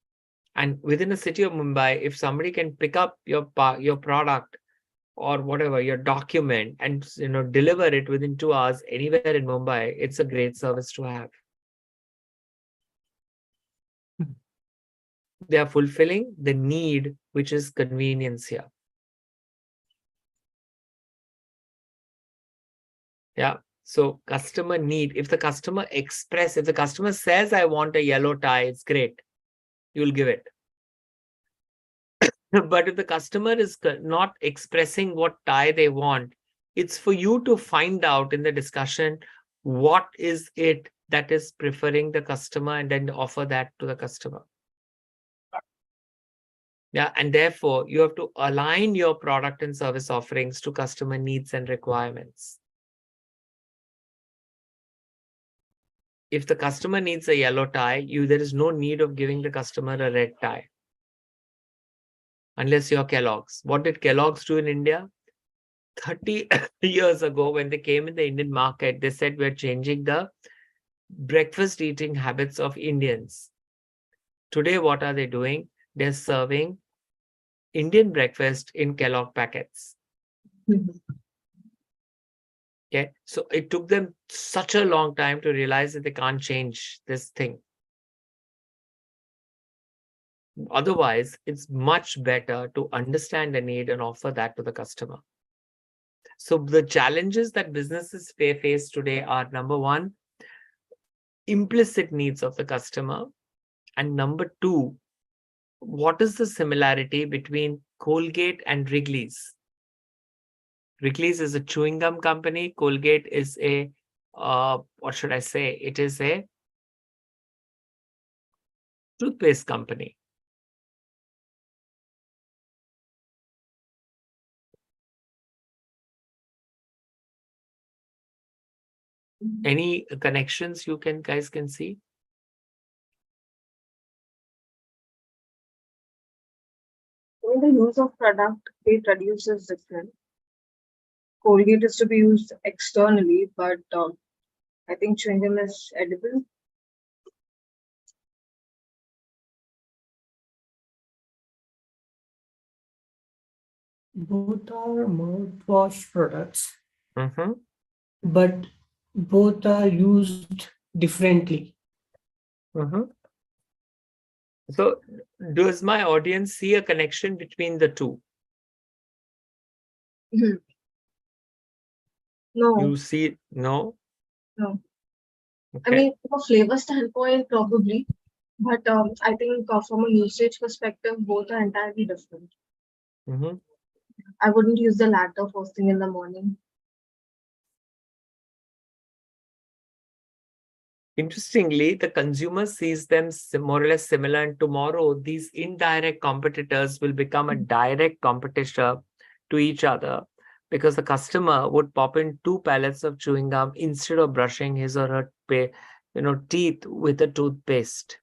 And within the city of Mumbai, if somebody can pick up your product or whatever, your document, and deliver it within 2 hours anywhere in Mumbai, it's a great service to have. They are fulfilling the need, which is convenience here. Yeah. So customer need, if the customer says, I want a yellow tie, it's great. You'll give it. But if the customer is not expressing what tie they want, it's for you to find out in the discussion, what is it that is preferring the customer, and then offer that to the customer. Yeah. And therefore, you have to align your product and service offerings to customer needs and requirements. If the customer needs a yellow tie, there is no need of giving the customer a red tie. Unless you're Kellogg's. What did Kellogg's do in India? 30 years ago, when they came in the Indian market, they said, we're changing the breakfast eating habits of Indians. Today, what are they doing? They're serving Indian breakfast in Kellogg packets. Okay. So it took them such a long time to realize that they can't change this thing. Otherwise, it's much better to understand the need and offer that to the customer. So the challenges that businesses face today are, number one, implicit needs of the customer. And number two, what is the similarity between Colgate and Wrigley's? Wrigley's is a chewing gum company. Colgate is a, what should I say? It is a toothpaste company. Any connections you guys can see? The use of product they produce is different. Colgate is to be used externally, but I think chewing gum is edible. Both are mouthwash products, Mm-hmm. but both are used differently. Mm-hmm. So, does my audience see a connection between the two? No, You see, no? no. I Okay. mean, from a flavor standpoint, probably, but I think from a usage perspective, both are entirely different. Mm-hmm. I wouldn't use the latter first thing in the morning. Interestingly, the consumer sees them more or less similar, and tomorrow these indirect competitors will become a direct competitor to each other because the customer would pop in 2 pallets of chewing gum instead of brushing his or her teeth with a toothpaste.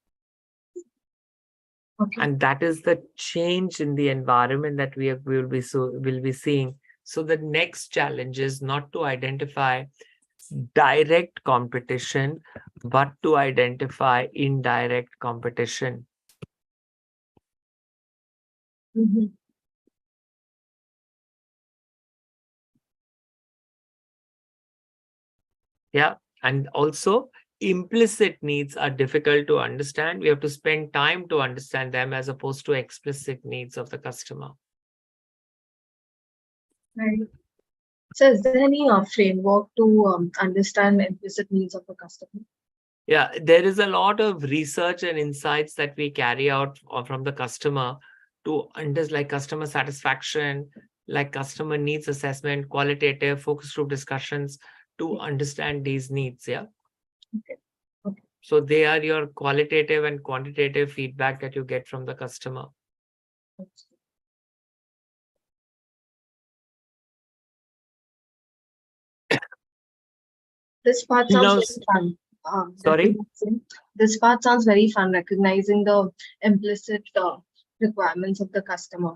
Okay. And that is the change in the environment that we will be seeing. So the next challenge is not to identify direct competition, but to identify indirect competition. Mhm. Yeah. And also, implicit needs are difficult to understand. We have to spend time to understand them as opposed to explicit needs of the customer. Right. So, is there any framework to understand implicit needs of a customer? Yeah, there is a lot of research and insights that we carry out from the customer to understand, like customer satisfaction, like customer needs assessment, qualitative focus group discussions to understand these needs. Yeah. Okay. Okay. So they are your qualitative and quantitative feedback that you get from the customer. This part sounds Now, very fun. sorry, This part sounds very fun, recognizing the implicit requirements of the customer.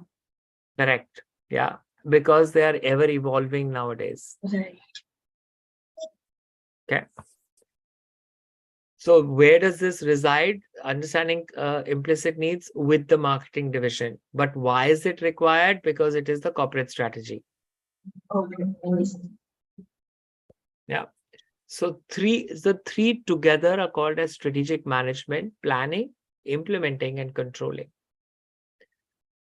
correct. Yeah, because they are ever evolving nowadays. Right. Okay. So where does this reside? Understanding implicit needs with the marketing division. But why is it required? Because it is the corporate strategy. Okay. Yeah. So the three together are called as strategic management: planning, implementing, and controlling.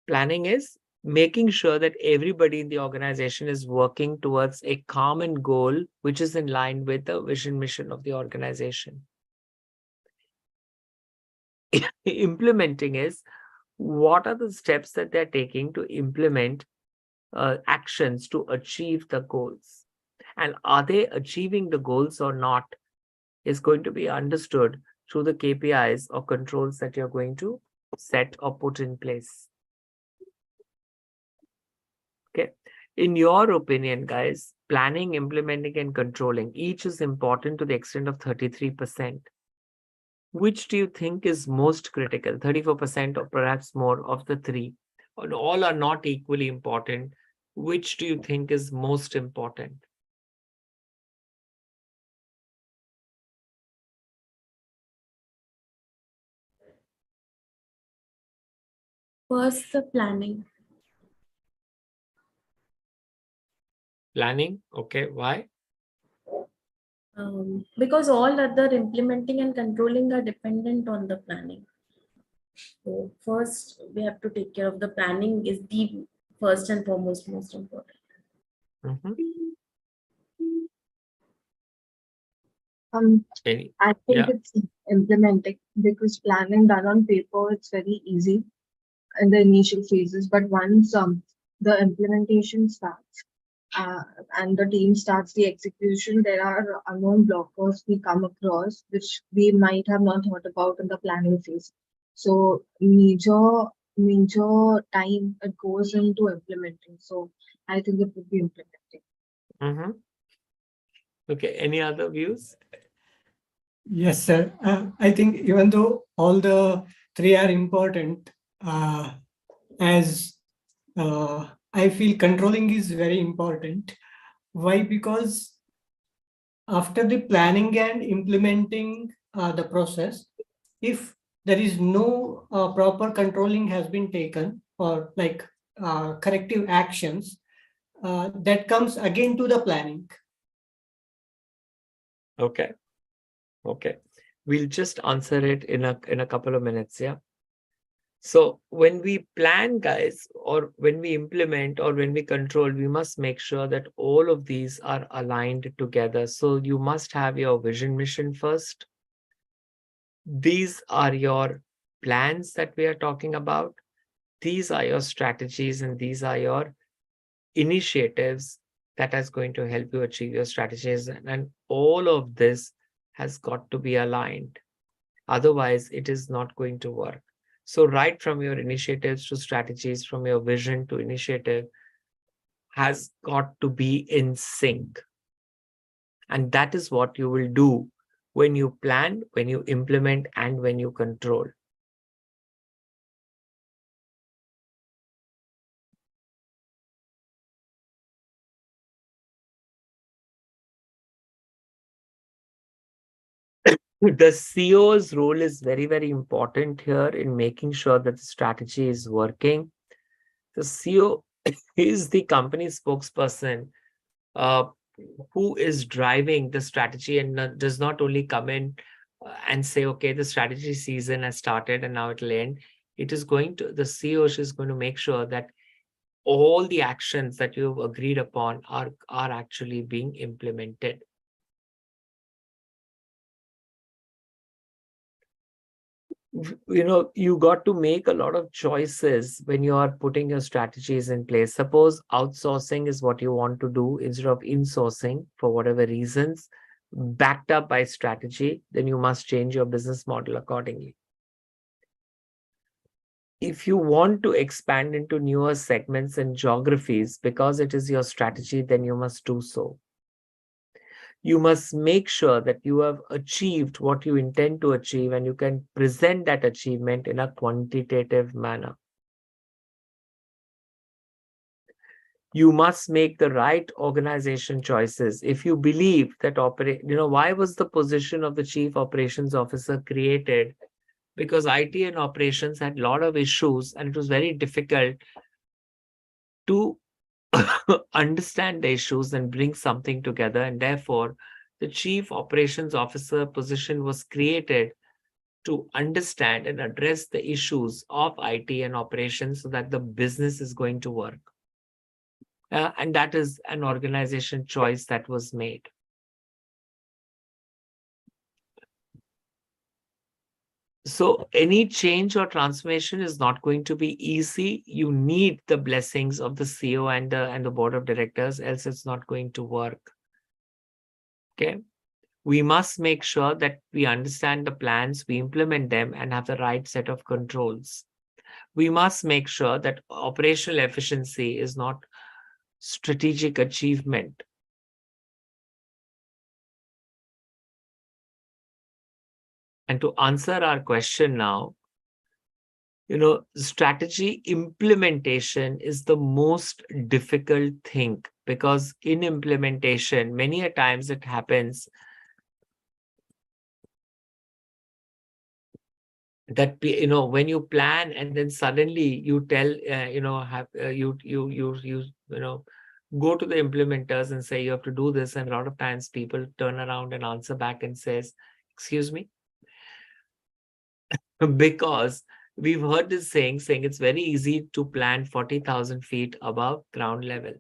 Planning is making sure that everybody in the organization is working towards a common goal, which is in line with the vision mission of the organization. Implementing is what are the steps that they're taking to implement actions to achieve the goals. And are they achieving the goals or not is going to be understood through the KPIs or controls that you're going to set or put in place. Okay. In your opinion, guys, planning, implementing, and controlling, each is important to the extent of 33%. Which do you think is most critical? 34% or perhaps more of the three? Or all are not equally important. Which do you think is most important? First, the planning. Planning. Okay. Why? Because all other implementing and controlling are dependent on the planning. So first, we have to take care of the planning is the first and foremost most important. Mhm. Any? I think Yeah. it's implementing because planning done on paper, it's very easy in the initial phases. But once the implementation starts uh, and the team starts the execution, there are unknown blockers we come across which we might have not thought about in the planning phase. So major time it goes into implementing. So I think it would be implementing. Mm-hmm. Okay. Any other views? Yes, sir. I think even though all the three are important, as I feel controlling is very important. Why? Because after the planning and implementing the process, if there is no proper controlling has been taken, or like corrective actions, that comes again to the planning. Okay. Okay. We'll just answer it in a couple of minutes. Yeah. So when we plan, guys, or when we implement or when we control, we must make sure that all of these are aligned together. So you must have your vision mission first. These are your plans that we are talking about. These are your strategies and these are your initiatives that is going to help you achieve your strategies. And all of this has got to be aligned. Otherwise, it is not going to work. So right from your initiatives to strategies, from your vision to initiative, has got to be in sync. And that is what you will do when you plan, when you implement, and when you control. The CEO's role is very, very important here in making sure that the strategy is working. The CEO is the company spokesperson uh, who is driving the strategy and does not only come in and say, okay, the strategy season has started and now it'll end. It is going to, the CEO is going to make sure that all the actions that you've agreed upon are actually being implemented. You know, you got to make a lot of choices when you are putting your strategies in place. Suppose outsourcing is what you want to do instead of insourcing for whatever reasons, backed up by strategy, then you must change your business model accordingly. If you want to expand into newer segments and geographies because it is your strategy, then you must do so. You must make sure that you have achieved what you intend to achieve and you can present that achievement in a quantitative manner. You must make the right organization choices. If you believe that why was the position of the chief operations officer created? Because IT and operations had a lot of issues and it was very difficult to understand the issues and bring something together. And therefore, the chief operations officer position was created to understand and address the issues of IT and operations so that the business is going to work. And that is an organization choice that was made. So any change or transformation is not going to be easy. You need the blessings of the CEO and the board of directors, else it's not going to work. Okay. We must make sure that we understand the plans, we implement them, and have the right set of controls. We must make sure that operational efficiency is not strategic achievement. And to answer our question now, strategy implementation is the most difficult thing because in implementation, many a times it happens that when you plan and then suddenly you tell go to the implementers and say you have to do this, and a lot of times people turn around and answer back and says, excuse me, because we've heard this saying it's very easy to plan 40,000 feet above ground level.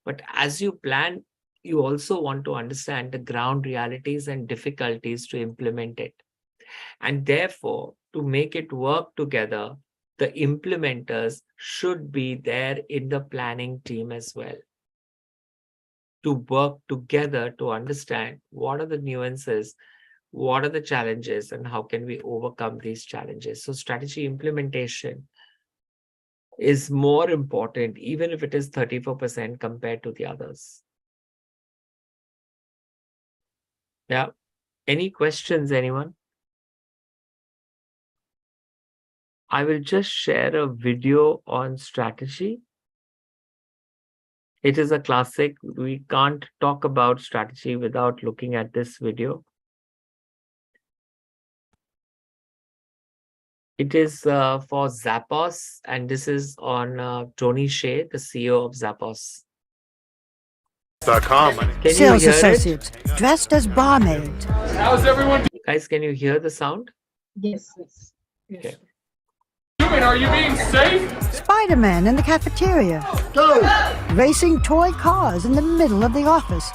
But as you plan, you also want to understand the ground realities and difficulties to implement it. And therefore, to make it work together, the implementers should be there in the planning team as well, to work together to understand what are the nuances, what are the challenges, and how can we overcome these challenges. So strategy implementation is more important, even if it is 34% compared to the others. Yeah. Any questions, anyone? I will just share a video on strategy. It is a classic. We can't talk about strategy without looking at this video. It is for Zappos, and this is on Tony Hsieh, the CEO of Zappos. .com. Can you Sales hear it? associates dressed as barmaids. How's everyone Guys, can you hear the sound? Yes. Okay. doing? Are you being safe? Spider-Man in the cafeteria. Go! Racing toy cars in the middle of the office.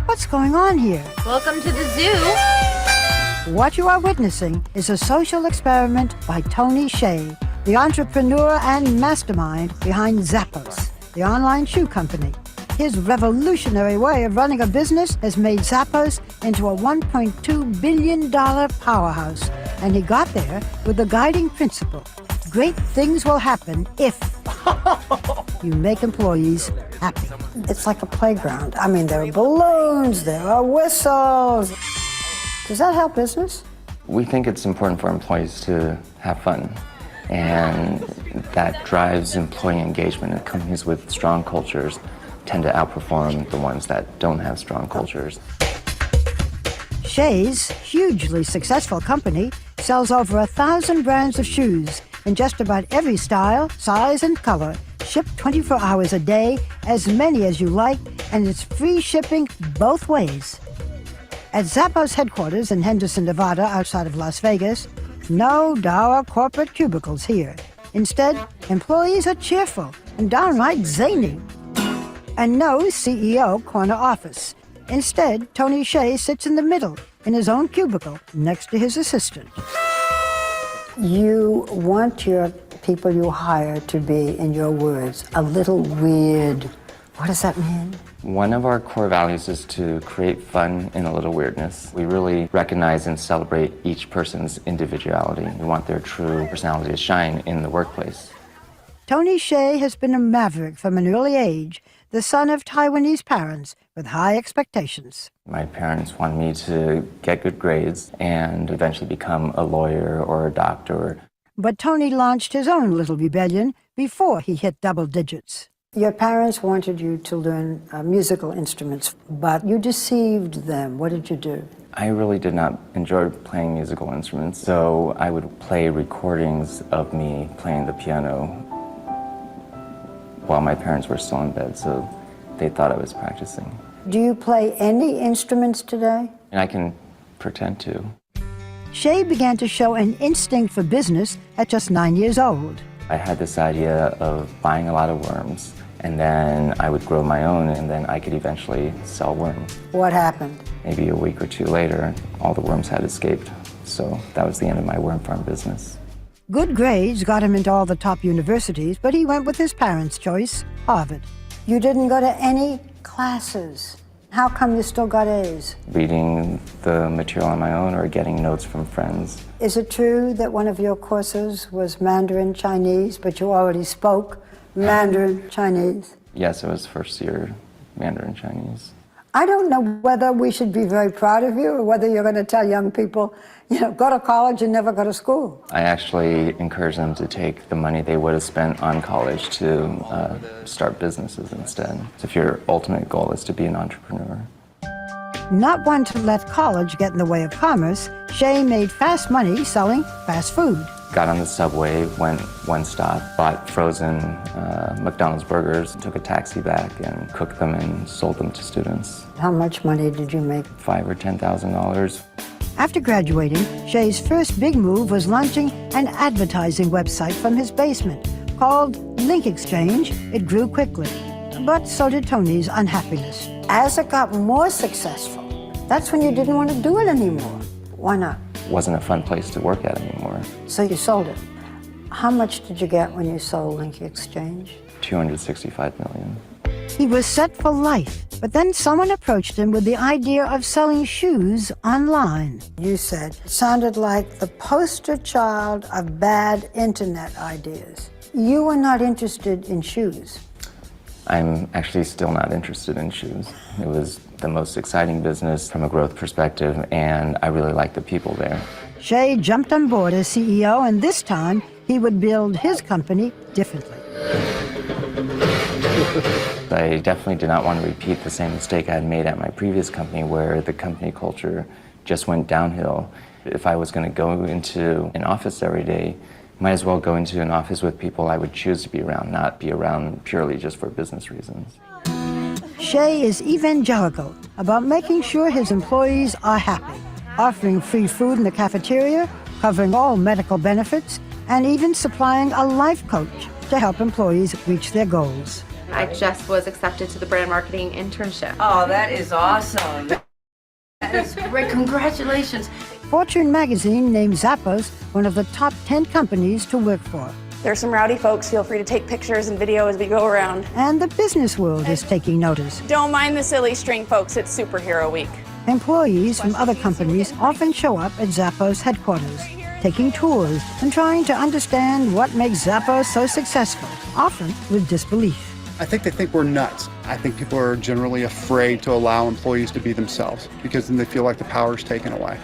What's going on here? Welcome to the zoo. What you are witnessing is a social experiment by Tony Hsieh, the entrepreneur and mastermind behind Zappos, the online shoe company. His revolutionary way of running a business has made Zappos into a $1.2 billion powerhouse, and he got there with the guiding principle: great things will happen if you make employees happy. It's like a playground. I mean, there are balloons, there are whistles. Does that help business? We think it's important for employees to have fun, and that drives employee engagement. And companies with strong cultures tend to outperform the ones that don't have strong cultures. Hsieh's hugely successful company sells over 1,000 brands of shoes in just about every style, size, and color, shipped 24 hours a day, as many as you like, and it's free shipping both ways. At Zappos headquarters in Henderson, Nevada, outside of Las Vegas, no dour corporate cubicles here. Instead, employees are cheerful and downright zany. And no CEO corner office. Instead, Tony Hsieh sits in the middle, in his own cubicle, next to his assistant. You want your people you hire to be, in your words, a little weird. What does that mean? One of our core values is to create fun in a little weirdness. We really recognize and celebrate each person's individuality. We want their true personality to shine in the workplace. Tony Hsieh has been a maverick from an early age, the son of Taiwanese parents with high expectations. My parents wanted me to get good grades and eventually become a lawyer or a doctor. But Tony launched his own little rebellion before he hit double digits. Your parents wanted you to learn musical instruments, but you deceived them. What did you do? I really did not enjoy playing musical instruments, so I would play recordings of me playing the piano while my parents were still in bed, so they thought I was practicing. Do you play any instruments today? And I can pretend to. Hsieh began to show an instinct for business at just 9 years old. I had this idea of buying a lot of worms, and then I would grow my own, and then I could eventually sell worms. What happened? Maybe a week or two later, all the worms had escaped, so that was the end of my worm farm business. Good grades got him into all the top universities, but he went with his parents' choice, Harvard. You didn't go to any classes. How come you still got A's? Reading the material on my own or getting notes from friends. Is it true that one of your courses was Mandarin Chinese, but you already spoke Mandarin Chinese? Yes, it was first year Mandarin Chinese. I don't know whether we should be very proud of you or whether you're going to tell young people, go to college and never go to school. I actually encourage them to take the money they would have spent on college to start businesses instead. So if your ultimate goal is to be an entrepreneur. Not one to let college get in the way of commerce, Hsieh made fast money selling fast food. Got on the subway, went one stop, bought frozen McDonald's burgers, took a taxi back and cooked them and sold them to students. How much money did you make? $5,000 or $10,000. After graduating, Hsieh's first big move was launching an advertising website from his basement called Link Exchange. It grew quickly, but so did Tony's unhappiness. As it got more successful, that's when you didn't want to do it anymore. Why not? Wasn't a fun place to work at anymore. So you sold it. How much did you get when you sold Link Exchange? $265 million. He was set for life, but then someone approached him with the idea of selling shoes online. You said it sounded like the poster child of bad internet ideas. You were not interested in shoes. I'm actually still not interested in shoes. It was the most exciting business from a growth perspective, and I really like the people there. Hsieh jumped on board as CEO, and this time he would build his company differently. I definitely did not want to repeat the same mistake I had made at my previous company where the company culture just went downhill. If I was going to go into an office every day, might as well go into an office with people I would choose to be around, not be around purely just for business reasons. Shay is evangelical about making sure his employees are happy, offering free food in the cafeteria, covering all medical benefits, and even supplying a life coach to help employees reach their goals. I just was accepted to the brand marketing internship. Oh, that is awesome. That is great. Congratulations. Fortune magazine named Zappos one of the top 10 companies to work for. There's some rowdy folks. Feel free to take pictures and video as we go around. And the business world is taking notice. Don't mind the silly string, folks. It's Superhero Week. Employees from other companies often show up at Zappos headquarters, taking tours and trying to understand what makes Zappos so successful, often with disbelief. I think they think we're nuts. I think people are generally afraid to allow employees to be themselves because then they feel like the power is taken away.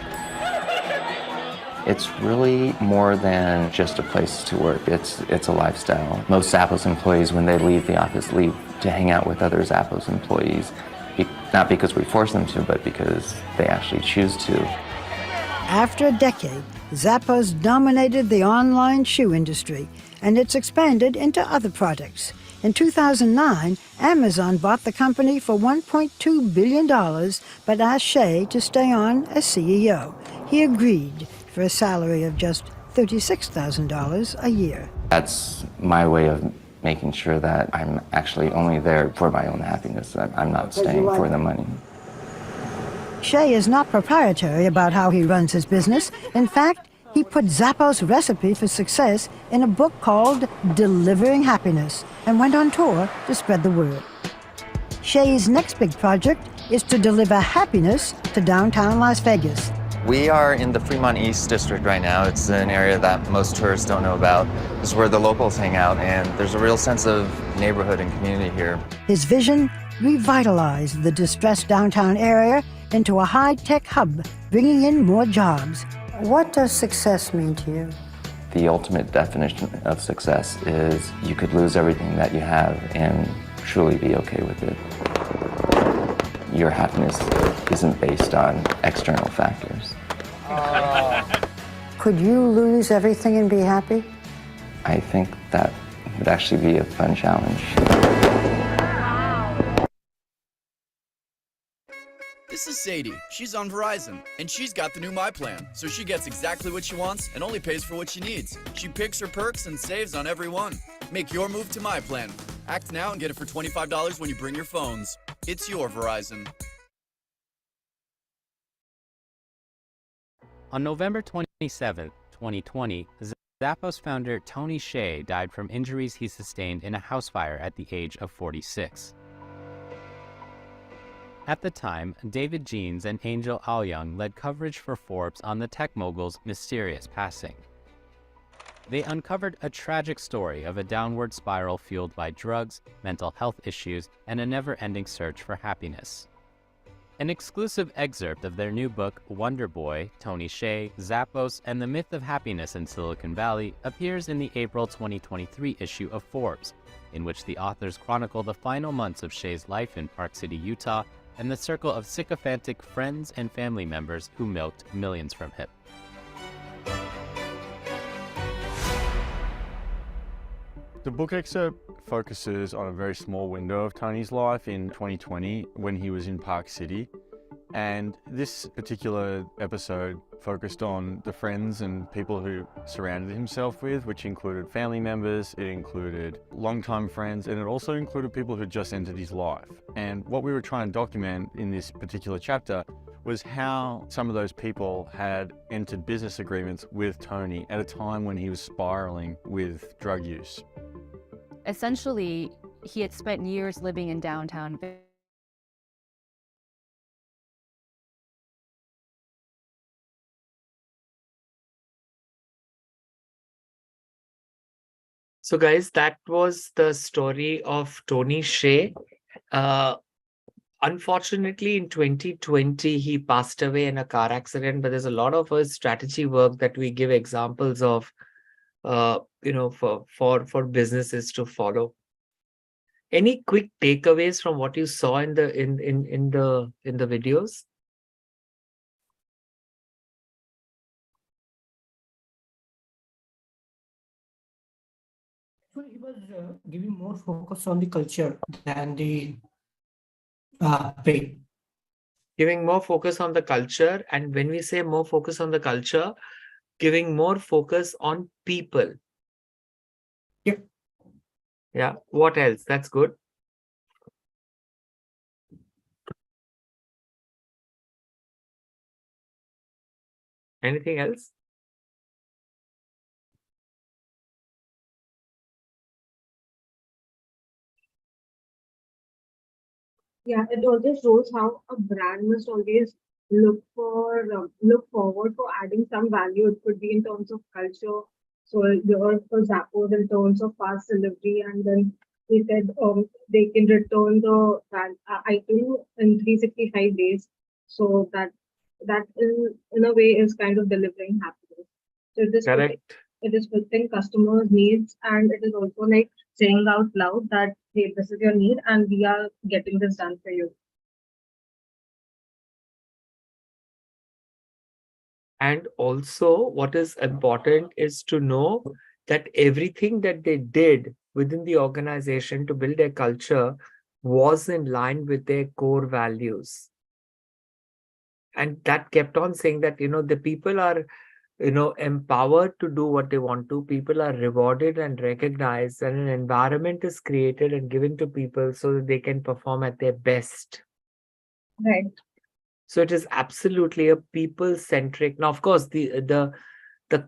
It's really more than just a place to work. It's a lifestyle. Most Zappos employees, when they leave the office, leave to hang out with other Zappos employees. Not because we force them to, but because they actually choose to. After a decade, Zappos dominated the online shoe industry, and it's expanded into other products. In 2009, Amazon bought the company for $1.2 billion, but asked Shay to stay on as CEO. He agreed for a salary of just $36,000 a year. That's my way of making sure that I'm actually only there for my own happiness. I'm not staying for the money. Shay is not proprietary about how he runs his business. In fact, he put Zappos' recipe for success in a book called Delivering Happiness and went on tour to spread the word. Shay's next big project is to deliver happiness to downtown Las Vegas. We are in the Fremont East District right now. It's an area that most tourists don't know about. This is where the locals hang out, and there's a real sense of neighborhood and community here. His vision: revitalize the distressed downtown area into a high-tech hub, bringing in more jobs. What does success mean to you? The ultimate definition of success is you could lose everything that you have and truly be okay with it. Your happiness isn't based on external factors. Could you lose everything and be happy? I think that would actually be a fun challenge. This is Sadie. She's on Verizon, and she's got the new My Plan, so she gets exactly what she wants and only pays for what she needs. She picks her perks and saves on every one. Make your move to My Plan. Act now and get it for $25 when you bring your phones. It's your Verizon. On November 27, 2020, Zappos founder Tony Hsieh died from injuries he sustained in a house fire at the age of 46. At the time, David Jeans and Angel Al-Young led coverage for Forbes on the tech mogul's mysterious passing. They uncovered a tragic story of a downward spiral fueled by drugs, mental health issues, and a never-ending search for happiness. An exclusive excerpt of their new book, Wonder Boy, Tony Hsieh, Zappos, and the Myth of Happiness in Silicon Valley appears in the April 2023 issue of Forbes, in which the authors chronicle the final months of Hsieh's life in Park City, Utah, and the circle of sycophantic friends and family members who milked millions from him. The book excerpt focuses on a very small window of Tony's life in 2020 when he was in Park City. And this particular episode focused on the friends and people who surrounded himself with, which included family members, it included longtime friends, and it also included people who just entered his life. And what we were trying to document in this particular chapter was how some of those people had entered business agreements with Tony at a time when he was spiraling with drug use. Essentially, he had spent years living in downtown So, guys, that was the story of Tony Hsieh. Unfortunately, in 2020, he passed away in a car accident, but there's a lot of his strategy work that we give examples of, for businesses to follow. Any quick takeaways from what you saw in the videos? So he was giving more focus on the culture than the pay. Giving more focus on the culture, and when we say more focus on the culture, giving more focus on people. Yep. Yeah. What else? That's good. Anything else? Yeah, it also shows how a brand must always look forward for adding some value. It could be in terms of culture. So your for Zappos in terms of fast delivery, and then they said they can return the item in 365 days. So that in a way is kind of delivering happiness. So Correct. it is fulfilling customers' needs, and it is also like saying out loud that hey, this is your need, and we are getting this done for you. And also, what is important is to know that everything that they did within the organization to build their culture was in line with their core values. And that kept on saying that, the people are, empowered to do what they want to. People are rewarded and recognized, and an environment is created and given to people so that they can perform at their best. Right. So it is absolutely a people-centric. Now, of course, the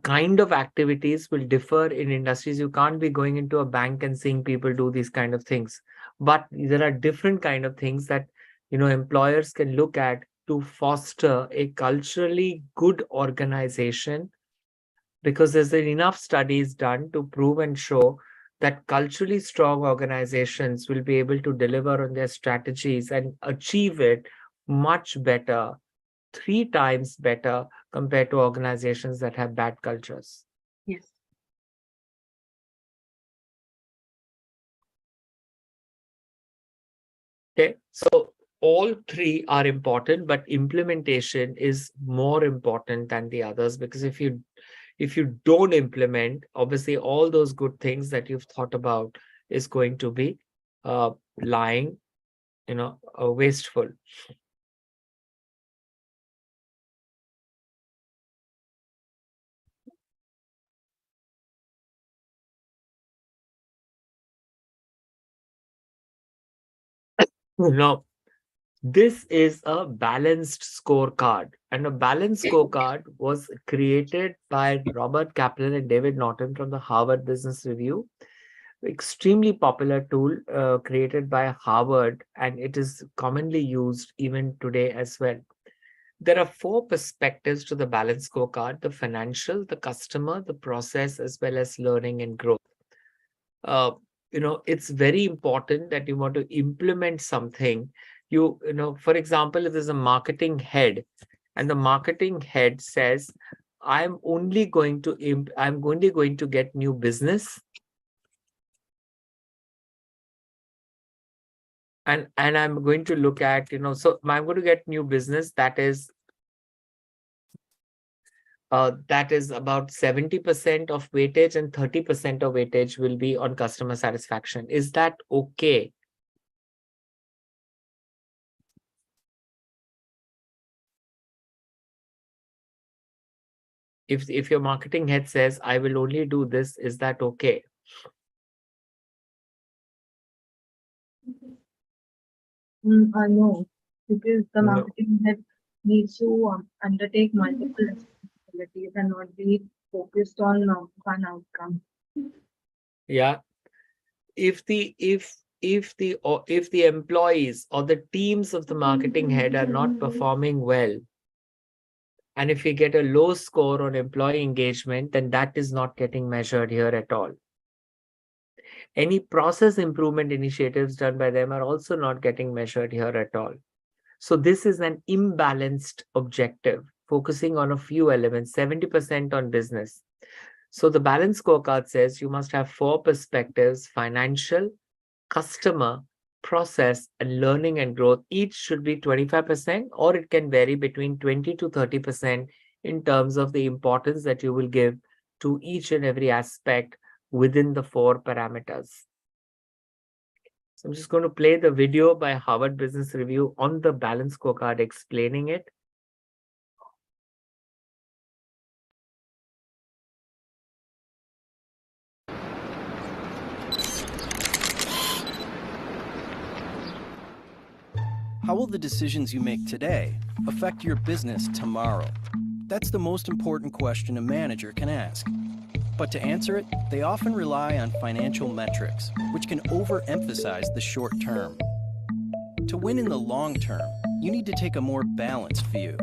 kind of activities will differ in industries. You can't be going into a bank and seeing people do these kind of things. But there are different kind of things that, employers can look at to foster a culturally good organization, because there's enough studies done to prove and show that culturally strong organizations will be able to deliver on their strategies and achieve it much better, 3 times better compared to organizations that have bad cultures. Yes. Okay, so all three are important, but implementation is more important than the others, because if you don't implement, obviously all those good things that you've thought about is going to be lying, wasteful. Now, this is a balanced scorecard, and a balanced scorecard was created by Robert Kaplan and David Norton from the Harvard Business Review. Extremely popular tool created by Harvard, and it is commonly used even today as well. There are 4 perspectives to the balanced scorecard: the financial, the customer, the process, as well as learning and growth. It's very important that you want to implement something. For example, if there's a marketing head and the marketing head says, I'm only going to get new business, and I'm going to look at, so I'm going to get new business that is about 70% of weightage, and 30% of weightage will be on customer satisfaction. Is that okay? If your marketing head says, I will only do this, is that okay? I know, because the No. marketing head needs to undertake multiple responsibilities and not be focused on one outcome. Yeah. If the employees or the teams of the marketing head are not performing well, and if we get a low score on employee engagement, then that is not getting measured here at all. Any process improvement initiatives done by them are also not getting measured here at all. So this is an imbalanced objective, focusing on a few elements, 70% on business. So the balance scorecard says you must have 4 perspectives: financial, customer, process, and learning and growth. Each should be 25%, or it can vary between 20 to 30% in terms of the importance that you will give to each and every aspect within the 4 parameters. So I'm just going to play the video by Harvard Business Review on the balance scorecard explaining it. How will the decisions you make today affect your business tomorrow? That's the most important question a manager can ask. But to answer it, they often rely on financial metrics, which can overemphasize the short term. To win in the long term, you need to take a more balanced view.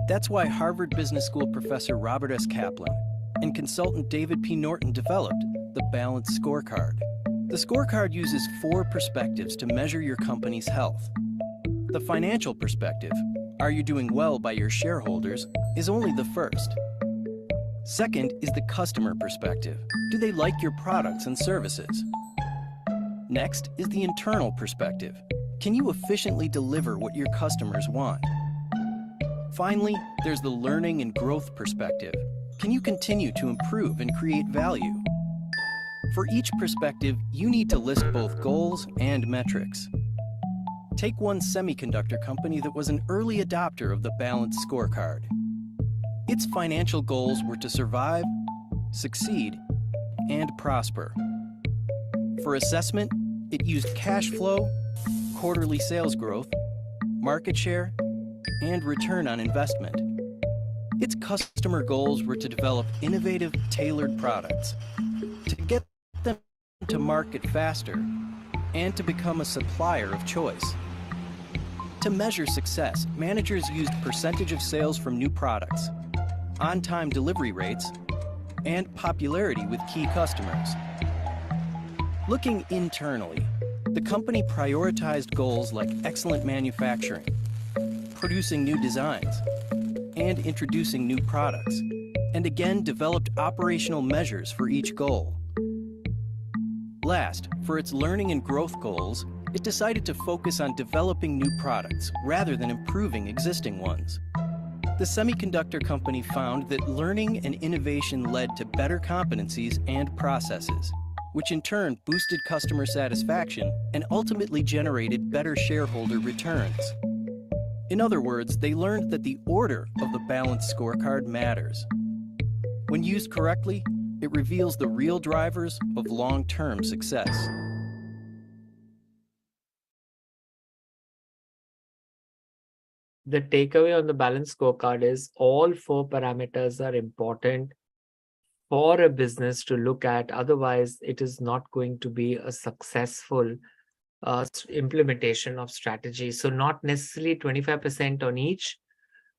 That's why Harvard Business School professor Robert S. Kaplan and consultant David P. Norton developed the Balanced Scorecard. The scorecard uses 4 perspectives to measure your company's health. The financial perspective, are you doing well by your shareholders, is only the first. Second is the customer perspective. Do they like your products and services? Next is the internal perspective. Can you efficiently deliver what your customers want? Finally, there's the learning and growth perspective. Can you continue to improve and create value? For each perspective, you need to list both goals and metrics. Take one semiconductor company that was an early adopter of the Balanced Scorecard. Its financial goals were to survive, succeed, and prosper. For assessment, it used cash flow, quarterly sales growth, market share, and return on investment. Its customer goals were to develop innovative, tailored products, to get them to market faster, and to become a supplier of choice. To measure success, managers used percentage of sales from new products, on-time delivery rates, and popularity with key customers. Looking internally, the company prioritized goals like excellent manufacturing, producing new designs, and introducing new products, and again developed operational measures for each goal. Last, for its learning and growth goals, it decided to focus on developing new products rather than improving existing ones. The semiconductor company found that learning and innovation led to better competencies and processes, which in turn boosted customer satisfaction and ultimately generated better shareholder returns. In other words, they learned that the order of the Balanced Scorecard matters. When used correctly, it reveals the real drivers of long-term success. The takeaway on the balance scorecard is all 4 parameters are important for a business to look at. Otherwise, it is not going to be a successful implementation of strategy. So not necessarily 25% on each,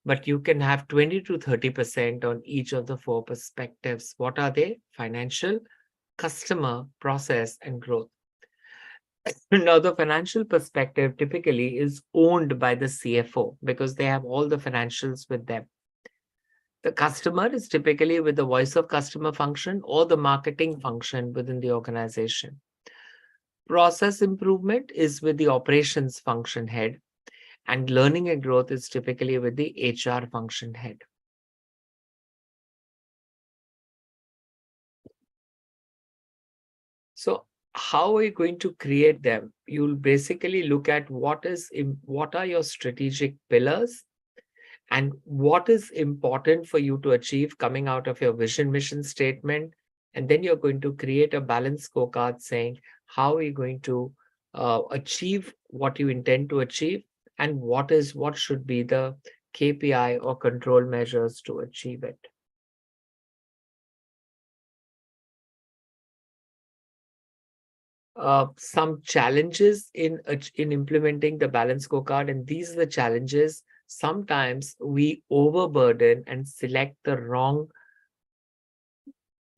but you can have 20 to 30% on each of the 4 perspectives. What are they? Financial, customer, process, and growth. Now, the financial perspective typically is owned by the CFO because they have all the financials with them. The customer is typically with the voice of customer function or the marketing function within the organization. Process improvement is with the operations function head, and learning and growth is typically with the HR function head. So how are you going to create them? You'll basically look at what are your strategic pillars and what is important for you to achieve coming out of your vision mission statement. And then you're going to create a balanced scorecard saying, how are you going to achieve what you intend to achieve, and what should be the KPI or control measures to achieve it. Some challenges in implementing the balanced scorecard, and these are the challenges. Sometimes we overburden and select the wrong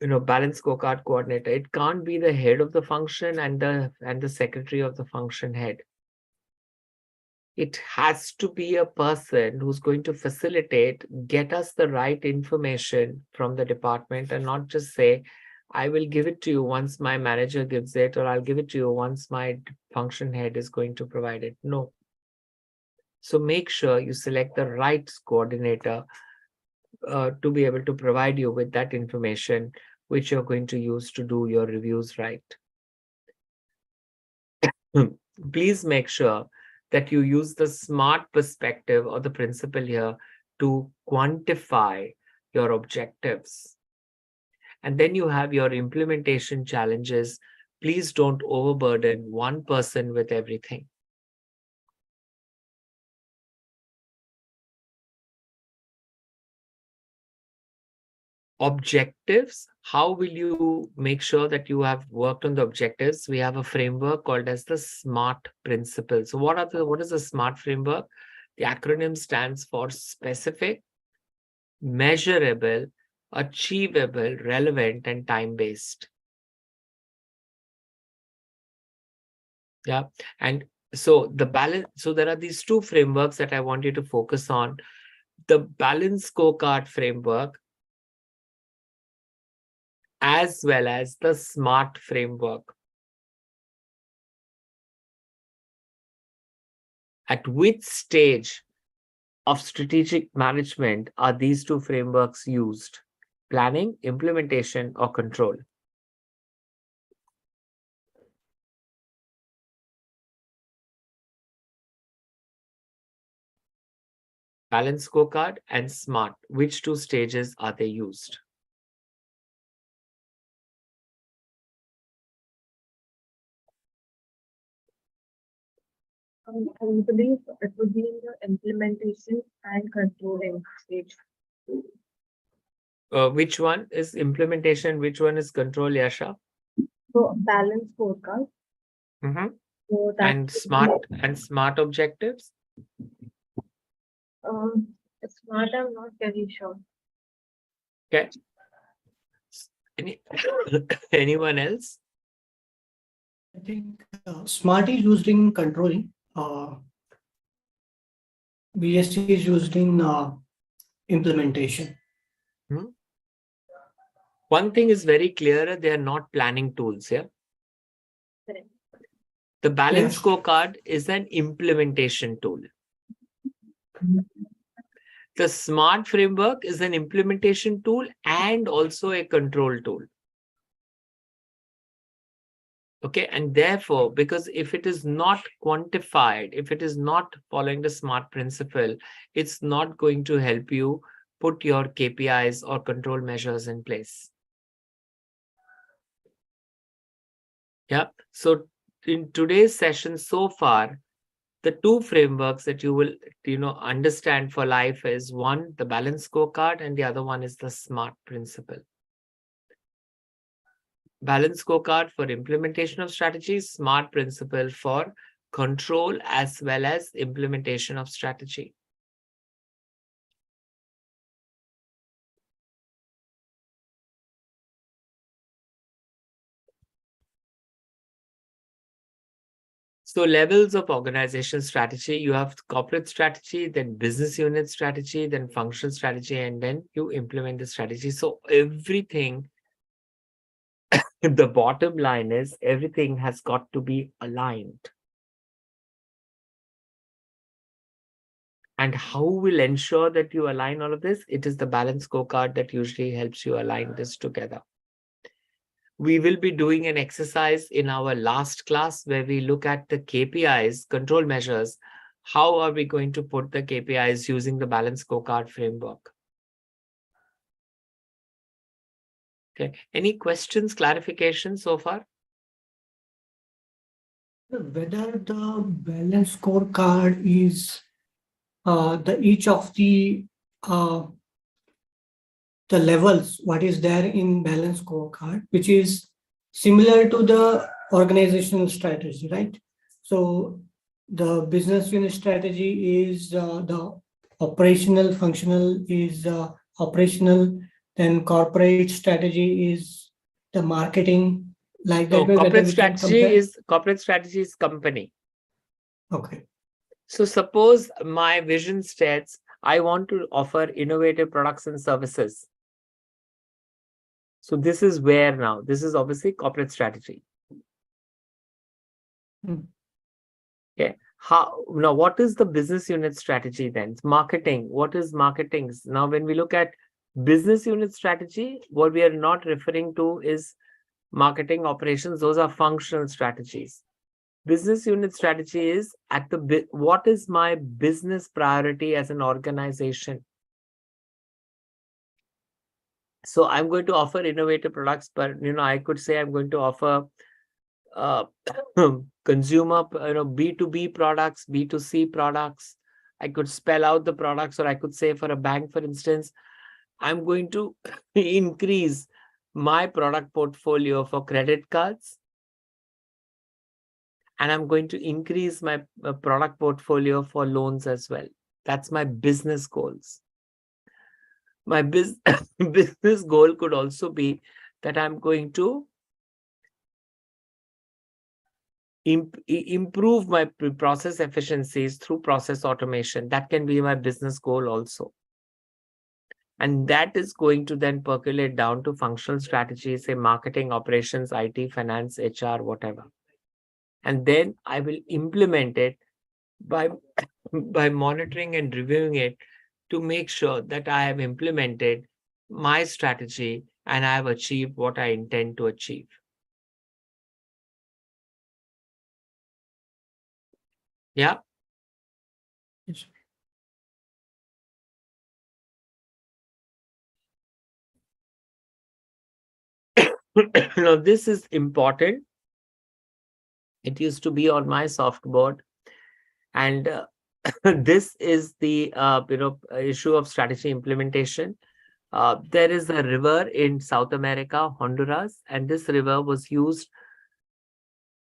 balanced scorecard coordinator. It can't be the head of the function and the secretary of the function head. It has to be a person who's going to facilitate, get us the right information from the department, and not just say, I will give it to you once my manager gives it, or I'll give it to you once my function head is going to provide it. No. So make sure you select the right coordinator to be able to provide you with that information which you're going to use to do your reviews right. Please make sure that you use the SMART perspective or the principle here to quantify your objectives. And then you have your implementation challenges. Please don't overburden one person with everything. Objectives. How will you make sure that you have worked on the objectives? We have a framework called as the SMART principle. So what is the SMART framework? The acronym stands for specific, measurable, achievable, relevant, and time-based. Yeah. And so the balance, so there are these two frameworks that I want you to focus on. The balanced scorecard framework as well as the SMART framework. At which stage of strategic management are these two frameworks used? Planning, implementation, or control? Balanced scorecard and SMART, which two stages are they used? I believe it would be in the implementation and controlling stage. Which one is implementation? Which one is control, Yasha? So balanced scorecard. So that And SMART objectives? SMART, I'm not very sure. Okay. Anyone else? I think SMART is used in controlling. BST is used in implementation. One thing is very clear, they are not planning tools here. Correct. The balanced scorecard is an implementation tool. The SMART framework is an implementation tool and also a control tool. Okay, and therefore, because if it is not quantified, if it is not following the SMART principle, it's not going to help you put your KPIs or control measures in place. Yeah, so in today's session so far, the two frameworks that you will understand for life is one, the balanced scorecard, and the other one is the SMART principle. Balanced scorecard for implementation of strategies, SMART principle for control as well as implementation of strategy. So levels of organization strategy, you have corporate strategy, then business unit strategy, then functional strategy, and then you implement the strategy. So everything, the bottom line is everything has got to be aligned. And how will ensure that you align all of this? It is the balanced scorecard that usually helps you align this together. We will be doing an exercise in our last class where we look at the KPIs, control measures. How are we going to put the KPIs using the balanced scorecard framework? Okay. Any questions, clarifications so far? Whether the balance scorecard is each of the levels, what is there in balance scorecard, which is similar to the organizational strategy, right? So the business unit strategy is the operational, functional is operational, then corporate strategy is the marketing, like that. So corporate strategy is company. Okay. So suppose my vision states, I want to offer innovative products and services. So this is where now, this is obviously corporate strategy. Okay. How now? What is the business unit strategy then? It's marketing. What is marketing? Now, when we look at business unit strategy, what we are not referring to is marketing operations. Those are functional strategies. Business unit strategy is at the what is my business priority as an organization? So I'm going to offer innovative products, but I could say I'm going to offer uh, consumer, B2B products, B2C products. I could spell out the products, or I could say for a bank, for instance, I'm going to increase my product portfolio for credit cards, and I'm going to increase my product portfolio for loans as well. That's my business goals. My business goal could also be that I'm going to improve my process efficiencies through process automation. That can be my business goal also. And that is going to then percolate down to functional strategies, say marketing, operations, IT, finance, HR, whatever. And then I will implement it by monitoring and reviewing it to make sure that I have implemented my strategy and I have achieved what I intend to achieve. Yeah. Yes. Now, this is important. It used to be on my softboard, and this is the issue of strategy implementation. There is a river in South America, Honduras, and this river was used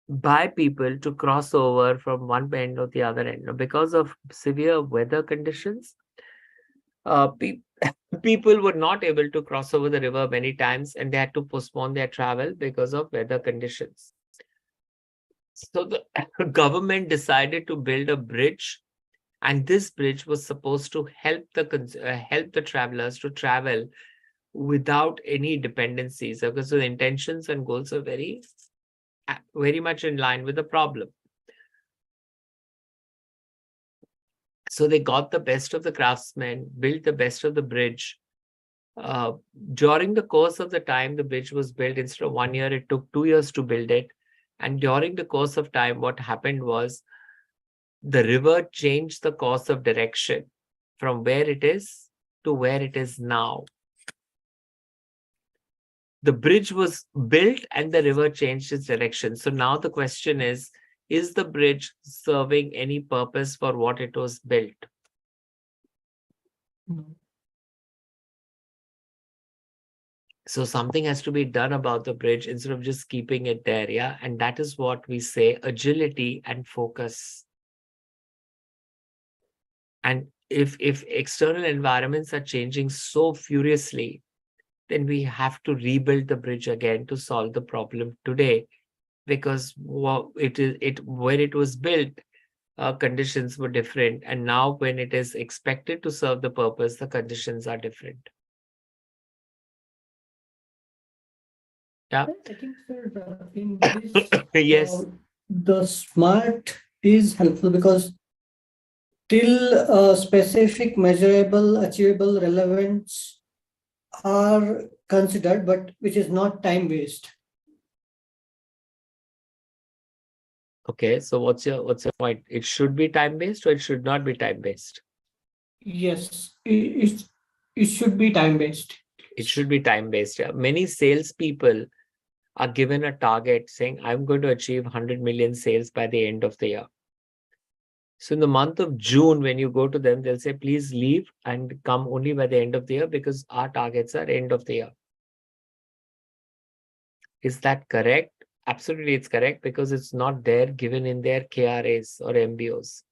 by people to cross over from one end or the other end. Now, because of severe weather conditions, people were not able to cross over the river many times, and they had to postpone their travel because of weather conditions. So the government decided to build a bridge, and this bridge was supposed to help the travelers to travel without any dependencies. Because the intentions and goals are very much in line with the problem. So they got the best of the craftsmen, built the best of the bridge. During the course of the time the bridge was built, instead of 1 year, it took 2 years to build it. And during the course of time, what happened was the river changed the course of direction from where it is to where it is now. The bridge was built and the river changed its direction. So now the question is the bridge serving any purpose for what it was built? So something has to be done about the bridge instead of just keeping it there. Yeah. And that is what we say, agility and focus. And if external environments are changing so furiously, then we have to rebuild the bridge again to solve the problem today, because when it was built, conditions were different, and now when it is expected to serve the purpose, the conditions are different. Yeah. I think, sir, in this, yes, the SMART is helpful because till specific, measurable, achievable, relevance are considered, but which is not time based. Okay, so what's your point? It should be time based or it should not be time based? Yes, it should be time based. It should be time based. Yeah. Many salespeople are given a target saying, I'm going to achieve 100 million sales by the end of the year. So in the month of June, when you go to them, they'll say, please leave and come only by the end of the year because our targets are end of the year. Is that correct? Absolutely, it's correct because it's not there given in their KRAs or MBOs.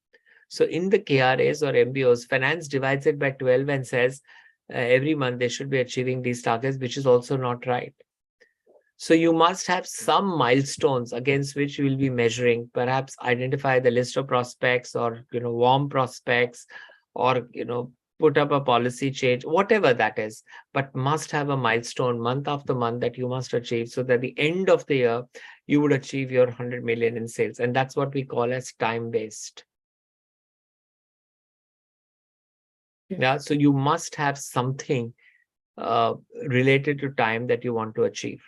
So in the KRAs or MBOs, finance divides it by 12 and says every month they should be achieving these targets, which is also not right. So you must have some milestones against which you will be measuring, perhaps identify the list of prospects or, warm prospects, or, put up a policy change, whatever that is, but must have a milestone month after month that you must achieve so that the end of the year, you would achieve your 100 million in sales. And that's what we call as time-based. Yeah, so you must have something related to time that you want to achieve.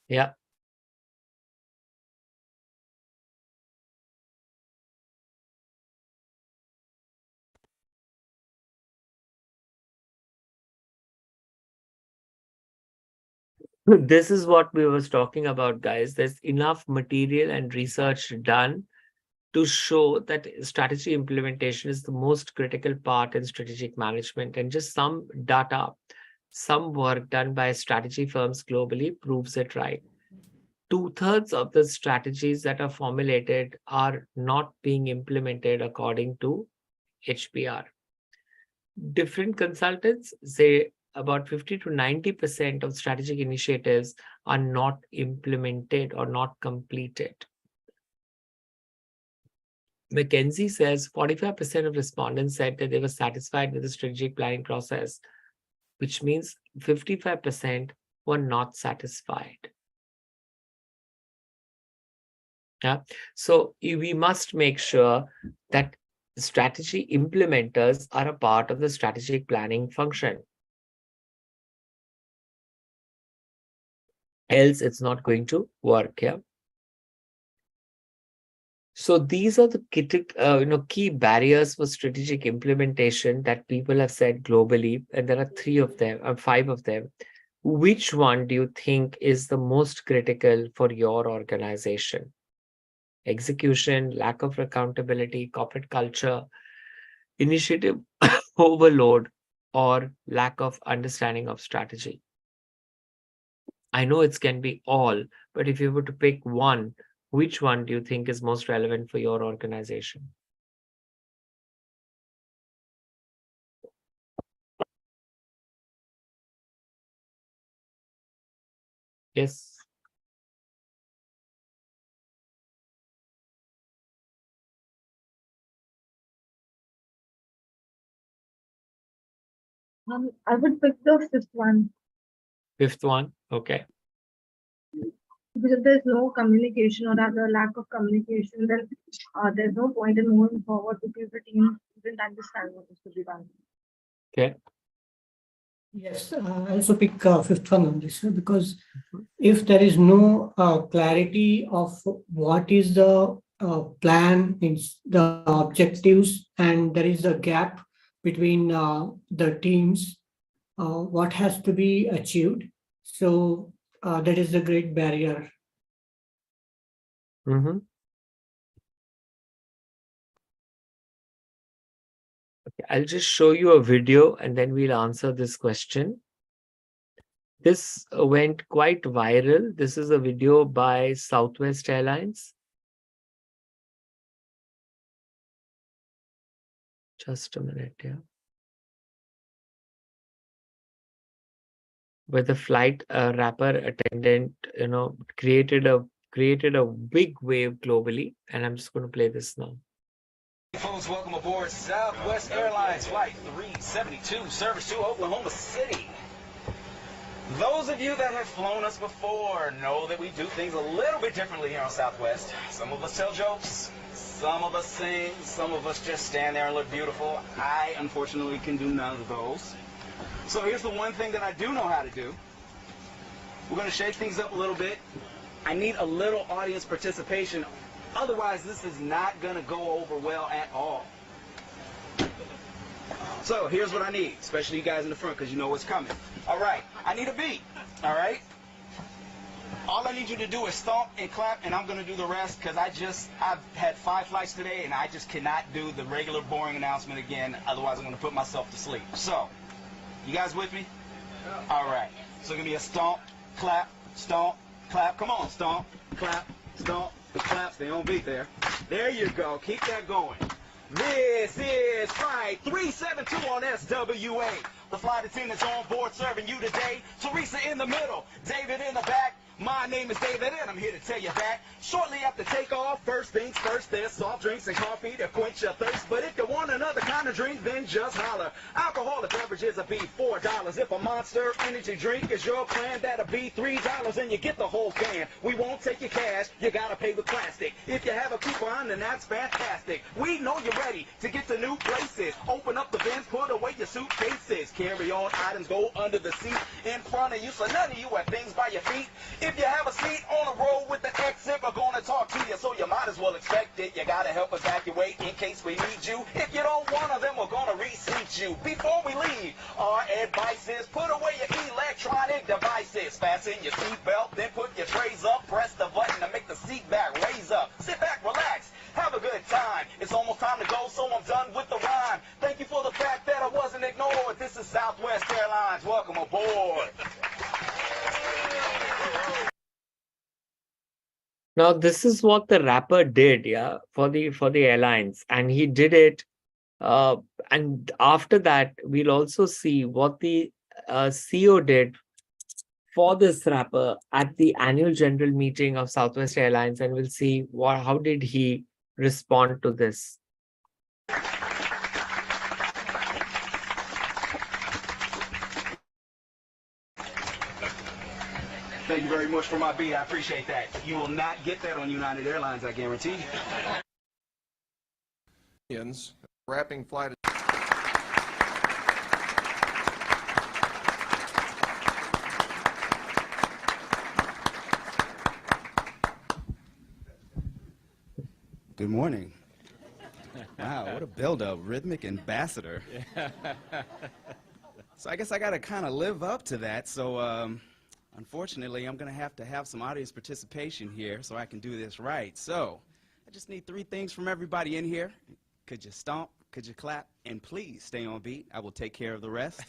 Yeah. This is what we was talking about, guys. There's enough material and research done to show that strategy implementation is the most critical part in strategic management. And just some data, some work done by strategy firms globally proves it right. 2/3 of the strategies that are formulated are not being implemented according to HBR. Different consultants say about 50 to 90% of strategic initiatives are not implemented or not completed. McKinsey says 45% of respondents said that they were satisfied with the strategic planning process, which means 55% were not satisfied. Yeah. So we must make sure that strategy implementers are a part of the strategic planning function. Else it's not going to work. Yeah. So these are the key barriers for strategic implementation that people have said globally, and there are 5 of them. Which one do you think is the most critical for your organization? Execution, lack of accountability, corporate culture, initiative overload, or lack of understanding of strategy? I know it can be all, but if you were to pick one, which one do you think is most relevant for your organization? Yes. I would pick the fifth one. Fifth one, okay. Because if there's no communication or rather lack of communication, then there's no point in moving forward because the team didn't understand what is to be done. Okay. Yes, I also pick fifth one on this because if there is no clarity of what is the plan, means the objectives, and there is a gap between the teams, what has to be achieved. So that is the great barrier. Mm-hmm. Okay, I'll just show you a video and then we'll answer this question. This went quite viral. This is a video by Southwest Airlines. Just a minute, yeah. Where the flight wrapper attendant, created a big wave globally, and I'm just going to play this now. Folks, welcome aboard Southwest Airlines Flight 372, service to Oklahoma City. Those of you that have flown us before know that we do things a little bit differently here on Southwest. Some of us tell jokes, some of us sing, some of us just stand there and look beautiful. I, unfortunately, can do none of those. So here's the one thing that I do know how to do. We're going to shake things up a little bit. I need a little audience participation. Otherwise, this is not going to go over well at all. So here's what I need, especially you guys in the front because you know what's coming. All right, I need a beat, all right? All I need you to do is stomp and clap, and I'm going to do the rest because I've had 5 flights today, and I just cannot do the regular boring announcement again. Otherwise, I'm going to put myself to sleep. So, you guys with me? All right. So, give me a stomp, clap, clap. Come on, stomp, clap, clap. Stay on beat there. There you go. Keep that going. This is Flight 372 on SWA. The flight attendants on board serving you today. Teresa in the middle, David in the back. My name is David, and I'm here to tell you that shortly after takeoff, first things first, there's soft drinks and coffee to quench your thirst. But if you want another kind of drink, then just holler. Alcoholic beverages will be $4. If a Monster Energy drink is your plan, that'll be $3, and you get the whole can. We won't take your cash, you gotta pay with plastic. If you have a coupon, then that's fantastic. We know you're ready to get to new places. Open up the bins, put away your suitcases. Carry on items, go under the seat in front of you, so none of you have things by your feet. If you have a seat on the road with the exit, we're gonna talk to you, so you might as well expect it. You gotta help evacuate in case we need you. If you don't want to, then we're gonna reseat you. Before we leave, our advice is put away your electronic devices. Fasten your seatbelt, then put your trays up. Press the button to make the seat back raise up. Sit back, relax, have a good time. It's almost time to go, so I'm done with the rhyme. Thank you for the fact that I wasn't ignored. This is Southwest Airlines. Welcome aboard. Now, this is what the rapper did, yeah, for the airlines, and he did it. And after that, we'll also see what the CEO did for this rapper at the annual general meeting of Southwest Airlines, and we'll see how did he respond to this. Thank you very much for my beat. I appreciate that. You will not get that on United Airlines, I guarantee you. Wrapping flight. Good morning. Wow, what a build-up, rhythmic ambassador. So I guess I gotta kind of live up to that. So unfortunately, I'm gonna have to have some audience participation here so I can do this right. So I just need 3 things from everybody in here. Could you stomp? Could you clap? And please stay on beat. I will take care of the rest.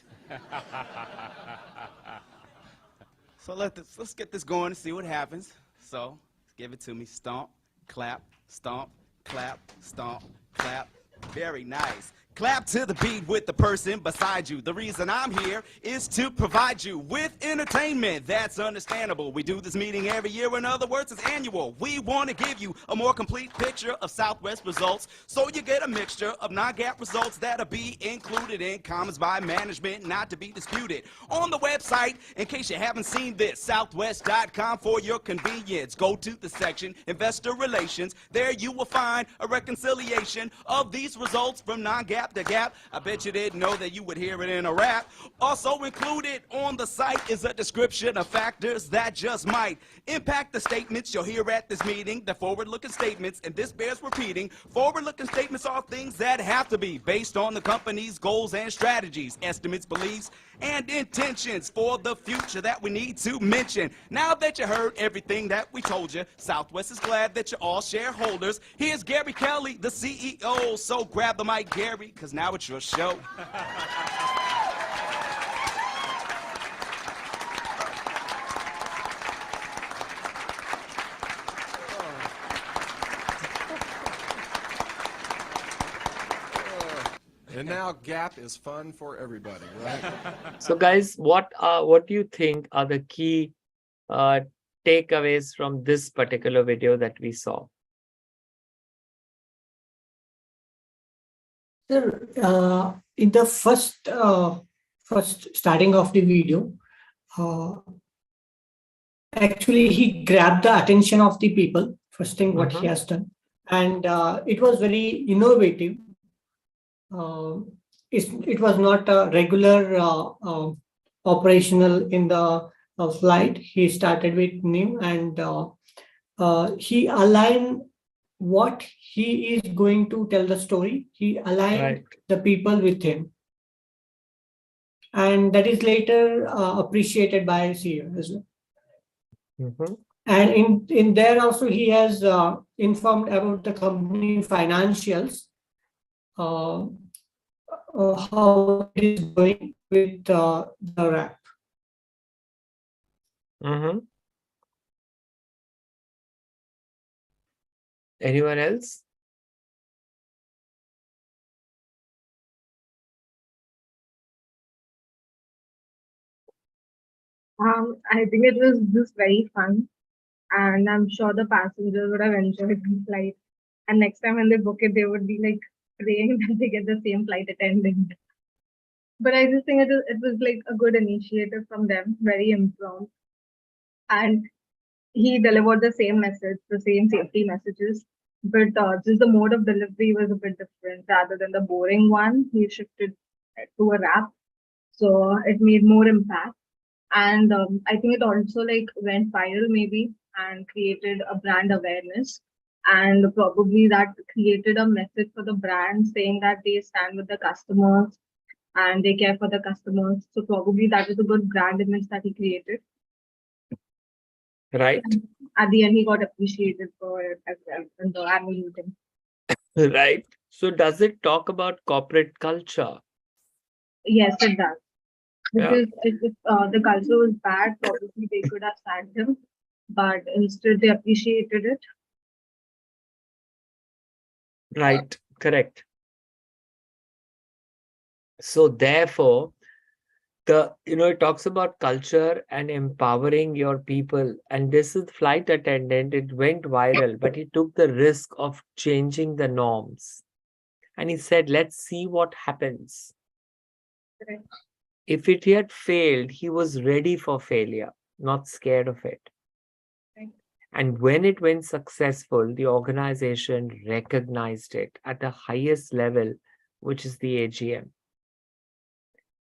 So let's get this going and see what happens. So give it to me. Stomp, clap, stomp, clap, stomp, clap. Very nice. Clap to the beat with the person beside you. The reason I'm here is to provide you with entertainment. That's understandable. We do this meeting every year. In other words, it's annual. We want to give you a more complete picture of Southwest results, so you get a mixture of non-GAAP results that'll be included in comments by management, not to be disputed. On the website, in case you haven't seen this, southwest.com for your convenience. Go to the section, Investor Relations. There you will find a reconciliation of these results from non-GAAP to GAAP. I bet you didn't know that you would hear it in a rap. Also included on the site is a description of factors that just might impact the statements you'll hear at this meeting. The forward-looking statements, and this bears repeating, forward-looking statements are things that have to be based on the company's goals and strategies, estimates, beliefs, and intentions for the future that we need to mention. Now that you heard everything that we told you, Southwest is glad that you're all shareholders. Here's Gary Kelly, the CEO. So grab the mic, Gary, because now it's your show. And now Gap is fun for everybody, right? So guys, what do you think are the key takeaways from this particular video that we saw? Sir, in the first starting of the video, actually he grabbed the attention of the people, first thing what he has done, and it was very innovative. It was not a regular operational in the flight. He started with NIM, and he aligned what he is going to tell the story. He aligned the people with him, and that is later appreciated by CEO as well. And in there also he has informed about the company financials, how it is going with the wrap. Anyone else? I think it was just very fun, and I'm sure the passengers would have enjoyed the flight. And next time when they book it, they would be like praying that they get the same flight attendant. But I just think it was like a good initiative from them, very impromptu, and he delivered the same message, the same safety messages, but just the mode of delivery was a bit different. Rather than the boring one, he shifted to a rap, so it made more impact. And I think it also like went viral maybe and created a brand awareness. And probably that created a message for the brand saying that they stand with the customers and they care for the customers. So probably that is a good brand image that he created. Right. At the end, he got appreciated for it as well in the annual meeting. Right. So does it talk about corporate culture? Yes, it does. Yeah. Because if the culture was bad, probably they could have sacked him, but instead they appreciated it. Right. Correct. So therefore, it talks about culture and empowering your people. And this is flight attendant. It went viral, but he took the risk of changing the norms. And he said, let's see what happens. Correct. If it had failed, he was ready for failure, not scared of it. Right. And when it went successful, the organization recognized it at the highest level, which is the AGM.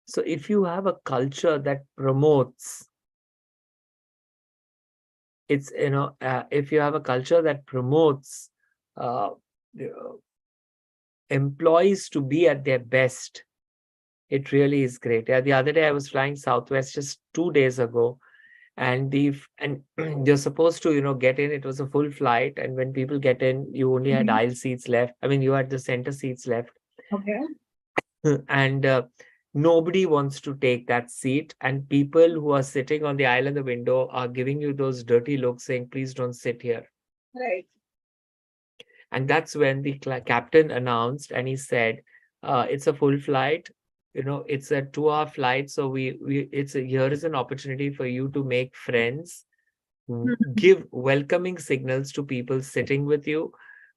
So if you have a culture that promotes, if you have a culture that promotes uh, employees to be at their best, it really is great. Yeah, the other day I was flying Southwest just 2 days ago, and you're supposed to get in. It was a full flight, and when people get in, you only had aisle seats left. I mean, you had the center seats left. Okay. And nobody wants to take that seat, and people who are sitting on the aisle in the window are giving you those dirty looks saying, please don't sit here. Right. And that's when the captain announced, and he said, it's a full flight, it's a 2-hour flight, so here is an opportunity for you to make friends, give welcoming signals to people sitting with you.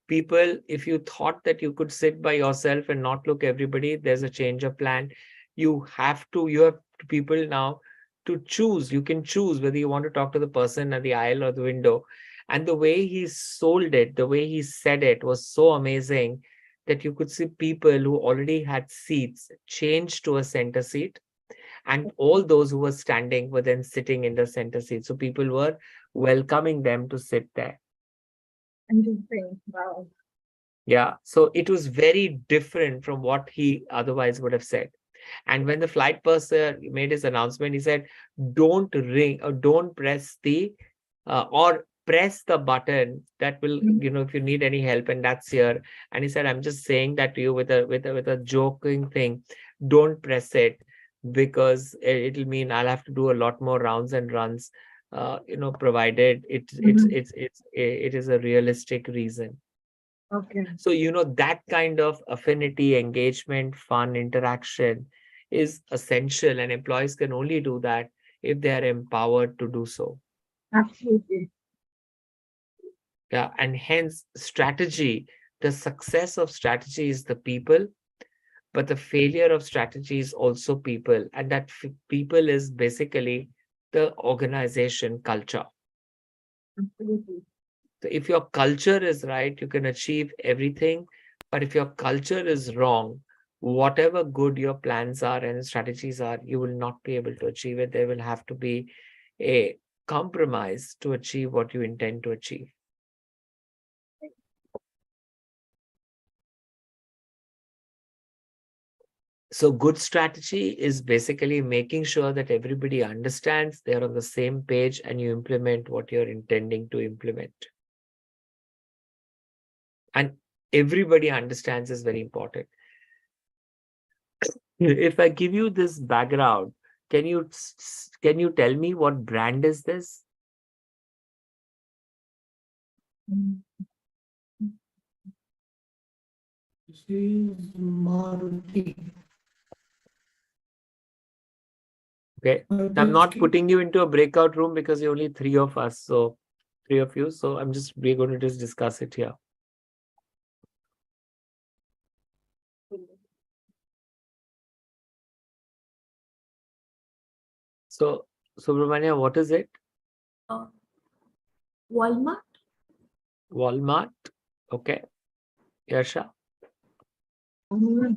People, if you thought that you could sit by yourself and not look everybody, there's a change of plan. You have people now to choose. You can choose whether you want to talk to the person at the aisle or the window. And the way he sold it, the way he said it was so amazing that you could see people who already had seats change to a center seat, and all those who were standing were then sitting in the center seat. So people were welcoming them to sit there. Interesting. Wow. Yeah. So it was very different from what he otherwise would have said. And when the flight purser made his announcement, he said, don't ring or don't press or press the button that will, if you need any help, and that's here. And he said, I'm just saying that to you with a joking thing. Don't press it, because it'll mean I'll have to do a lot more rounds and runs, provided it is a realistic reason. Okay. So, that kind of affinity, engagement, fun, interaction is essential, and employees can only do that if they are empowered to do so. Absolutely. Yeah, and hence strategy, the success of strategy is the people, but the failure of strategy is also people, and that people is basically the organization culture. Absolutely. So if your culture is right, you can achieve everything. But if your culture is wrong, whatever good your plans are and strategies are, you will not be able to achieve it. There will have to be a compromise to achieve what you intend to achieve. So good strategy is basically making sure that everybody understands, they're on the same page, and you implement what you're intending to implement. And everybody understands is very important. If I give you this background, can you tell me what brand is this? This is Maruti. Okay. I'm not putting you into a breakout room because you're only three of us. So three of you. So we're going to just discuss it here. So Subramania, what is it? Walmart. Walmart. Okay. Yasha. So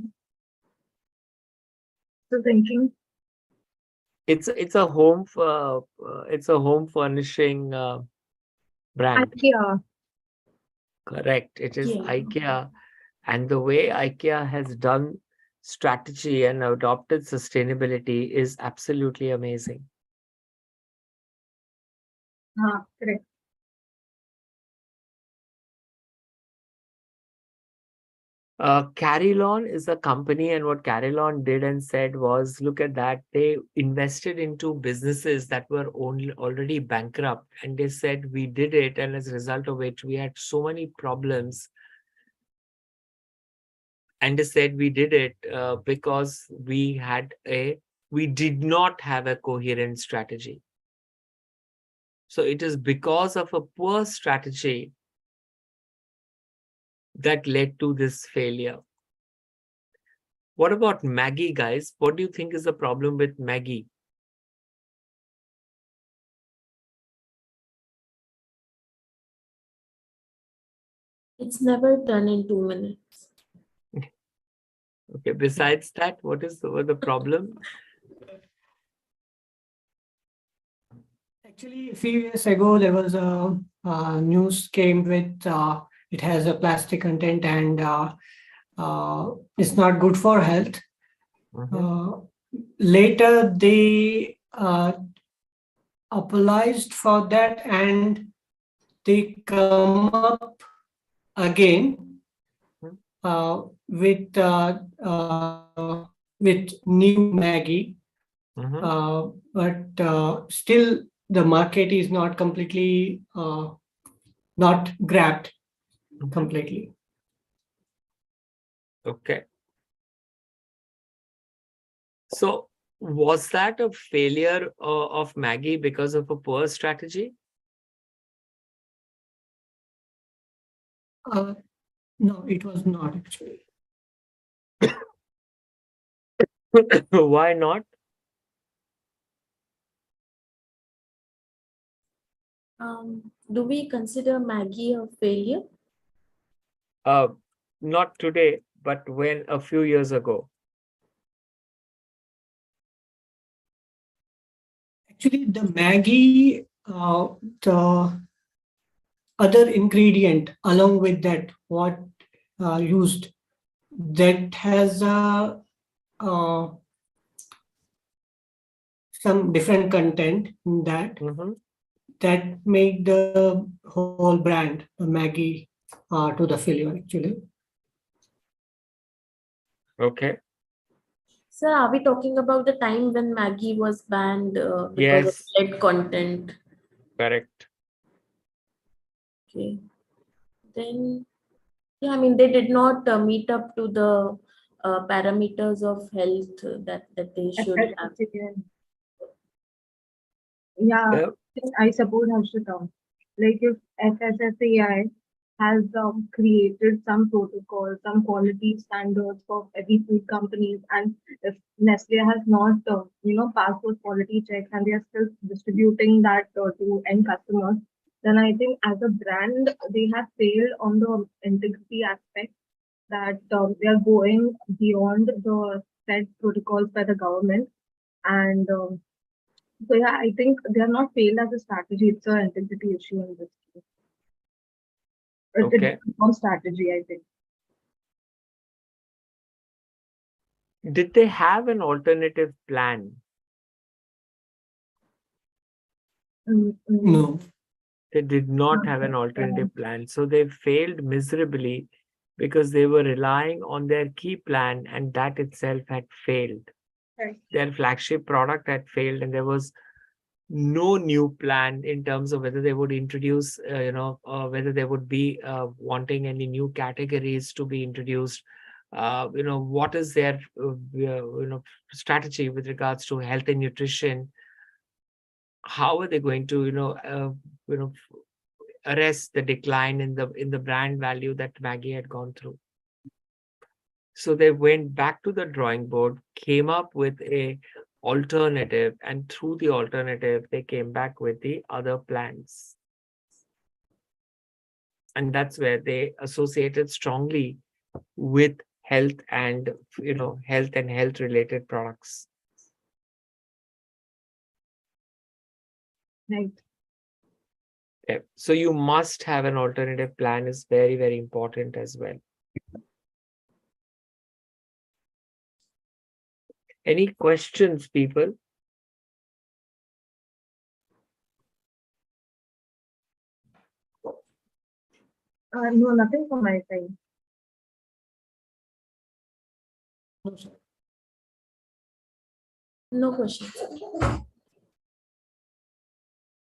thinking. It's a home furnishing brand. IKEA. Correct. It is Yeah. IKEA. And the way IKEA has done strategy and adopted sustainability is absolutely amazing. Correct. Carillon is a company, and what Carillon did and said was, look at that. They invested into businesses that were already bankrupt, and they said, we did it, and as a result of which, we had so many problems. And they said we did it because we did not have a coherent strategy. So it is because of a poor strategy that led to this failure. What about Maggie, guys? What do you think is the problem with Maggie? It's never done in 2 minutes. Okay, besides that, what is the problem? Actually, a few years ago, there was a news came with it has a plastic content and it's not good for health. Later, they apologized for that and they come up again with new Maggie, but still the market is not completely not grabbed completely. Okay. So was that a failure of Maggie because of a poor strategy? No, it was not actually. Why not? Do we consider Maggie a failure? Not today, but when a few years ago. Actually, the Maggie, the other ingredient along with that, what used, that has some different content in that that make the whole brand the Maggie to the failure actually. Okay. Sir, are we talking about the time when Maggie was banned because of lead content? Correct. Okay. Then, yeah, I mean, they did not meet up to the parameters of health that they should have. Yeah, I suppose Harshita. Like if FSSAI has created some protocols, some quality standards for every food companies, and if Nestle has not, passed those quality checks and they are still distributing that to end customers, then I think as a brand they have failed on the integrity aspect, that they are going beyond the set protocols by the government. And so yeah, I think they are not failed as a strategy. It's an integrity issue in this case. Okay. It's not strategy, I think. Did they have an alternative plan? No. They did not have an alternative plan. So they failed miserably because they were relying on their key plan, and that itself had failed. Right. Their flagship product had failed, and there was no new plan in terms of whether they would introduce, whether they would be wanting any new categories to be introduced, what is their strategy with regards to health and nutrition? How are they going to you know arrest the decline in the brand value that Maggie had gone through? So they went back to the drawing board, came up with a alternative, and through the alternative they came back with the other plans. And that's where they associated strongly with health and health related products. Right. Yeah. So you must have an alternative plan is very, very important as well. Any questions, people? No, nothing from my side. No questions.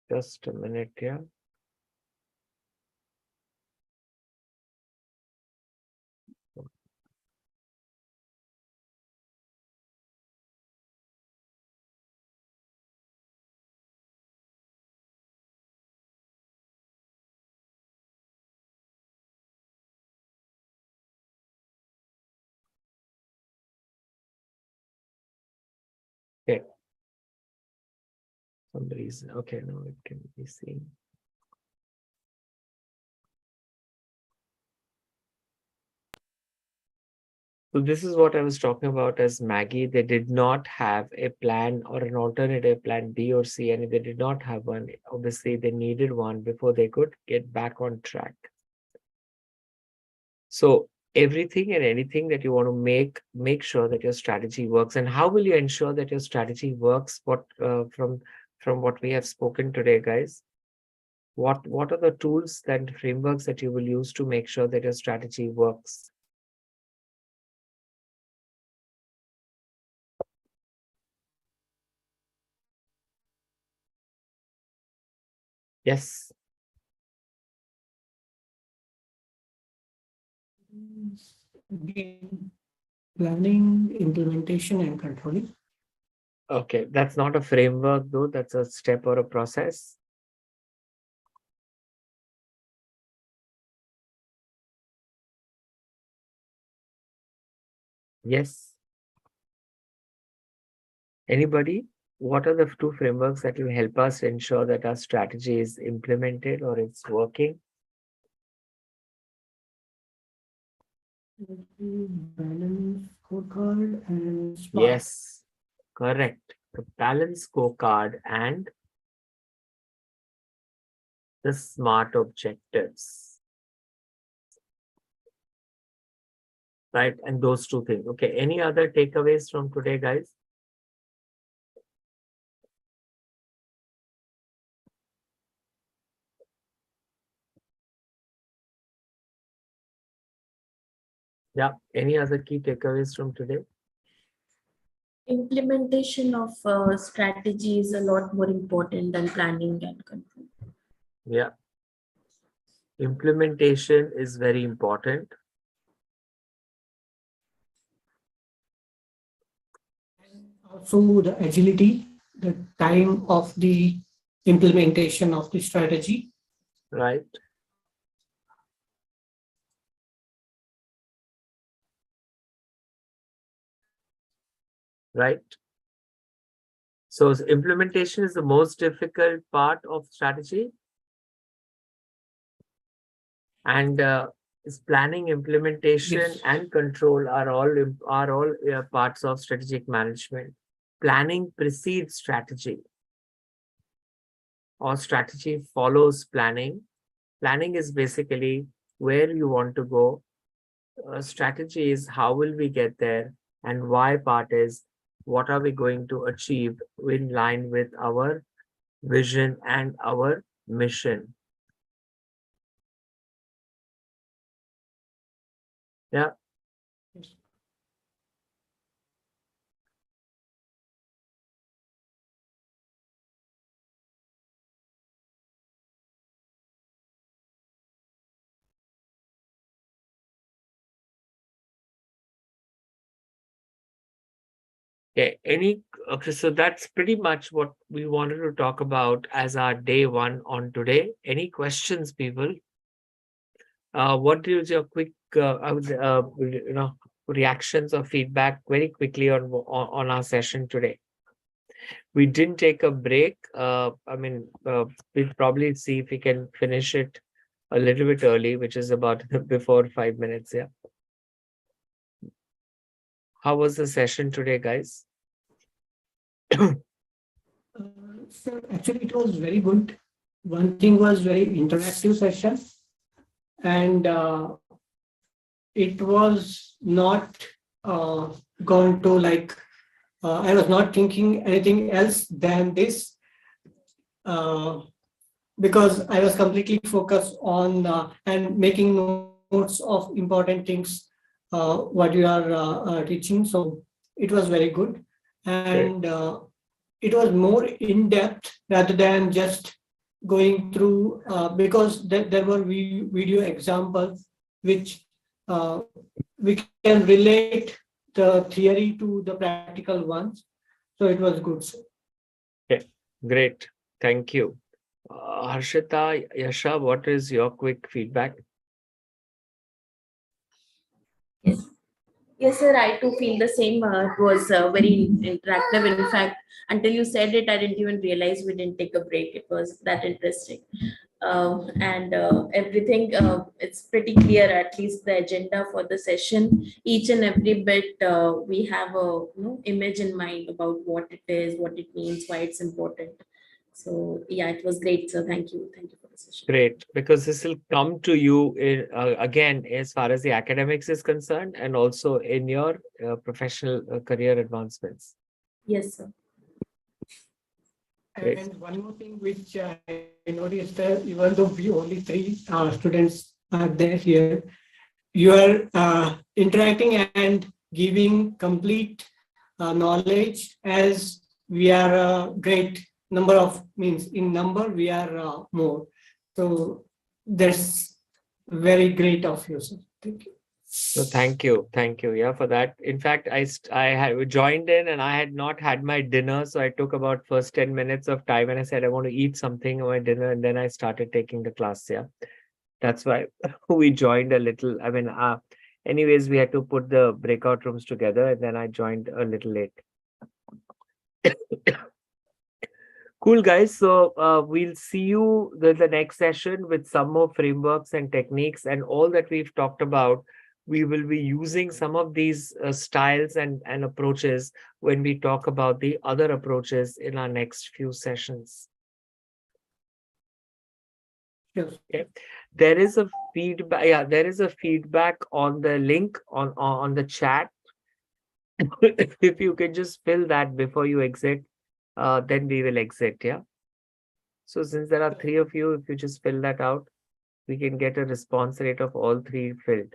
Just a minute here. Okay. Some reason. Okay, now it can be seen. So this is what I was talking about as Maggie. They did not have a plan or an alternative plan B or C, and they did not have one. Obviously, they needed one before they could get back on track. So everything and anything that you want to make sure that your strategy works. And how will you ensure that your strategy works? What from what we have spoken today, guys? What are the tools and frameworks that you will use to make sure that your strategy works? Yes. Again, planning, implementation, and controlling. Okay, that's not a framework though, that's a step or a process. Yes. Anybody? What are the two frameworks that will help us ensure that our strategy is implemented or it's working? Balance, scorecard, and SMART. Yes, correct. The balance scorecard and the SMART objectives. Right, and those two things. Okay, any other takeaways from today, guys? Yeah, any other key takeaways from today? Implementation of strategy is a lot more important than planning and control. Yeah. Implementation is very important. Also, the agility, the time of the implementation of the strategy. Right. Right. So implementation is the most difficult part of strategy. And is planning, implementation, Yes. and control are all parts of strategic management. Planning precedes strategy, or strategy follows planning. Planning is basically where you want to go. Strategy is how will we get there, and why part is what are we going to achieve in line with our vision and our mission. Yeah. Yeah, okay, so that's pretty much what we wanted to talk about as our day one on today. Any questions, people? What is your quick, reactions or feedback very quickly on our session today? We didn't take a break. We'll probably see if we can finish it a little bit early, which is about before 5 minutes. Yeah. How was the session today, guys? So actually, it was very good. One thing was very interactive session, and it was not going to like. I was not thinking anything else than this because I was completely focused on and making notes of important things what you are teaching. So it was very good, and it was more in depth rather than just going through because there were video examples which we can relate the theory to the practical ones. So it was good. Okay, great. Thank you. Harshita, Yasha, what is your quick feedback? Yes, sir, I too feel the same. It was very interactive. In fact, until you said it, I didn't even realize we didn't take a break. It was that interesting. And everything, it's pretty clear, at least the agenda for the session. Each and every bit, we have a image in mind about what it is, what it means, why it's important. So, yeah, it was great. So, thank you. Thank you for the session. Great, because this will come to you again as far as the academics is concerned and also in your professional career advancements. Yes, sir. Great. And one more thing which I noticed that even though we only three students are there here, you are interacting and giving complete knowledge as we are a great number of means in number we are more. So that's very great of you, sir. Thank you. So thank you, yeah, for that. In fact, I had joined in and I had not had my dinner, so I took about first 10 minutes of time and I said I want to eat something on my dinner, and then I started taking the class. Yeah, that's why we joined a little. Anyways, we had to put the breakout rooms together, and then I joined a little late. Cool, guys. So we'll see you the next session with some more frameworks and techniques and all that we've talked about. We will be using some of these styles and approaches when we talk about the other approaches in our next few sessions. Yes. Okay. There is a feedback. Yeah, there is a feedback on the link on the chat. If you can just fill that before you exit, then we will exit. Yeah. So since there are three of you, if you just fill that out, we can get a response rate of all three filled.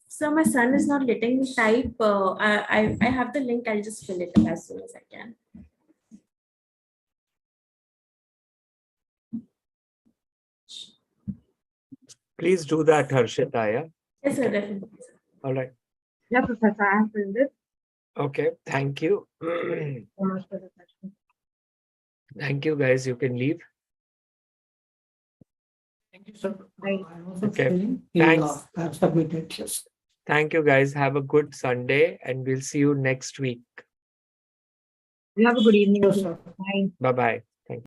So my son is not letting me type. I have the link. I'll just fill it up as soon as I can. Please do that, Harshita. Yeah. Yes, sir, definitely. All right. Yeah, Professor, I have filled it. Okay, thank you. Thank you, guys. You can leave. Thank you, sir. I'm also Okay. filling. Thanks. I have submitted. Yes. Thank you, guys. Have a good Sunday, and we'll see you next week. You have a good evening. Sure, sir. Bye. Bye-bye.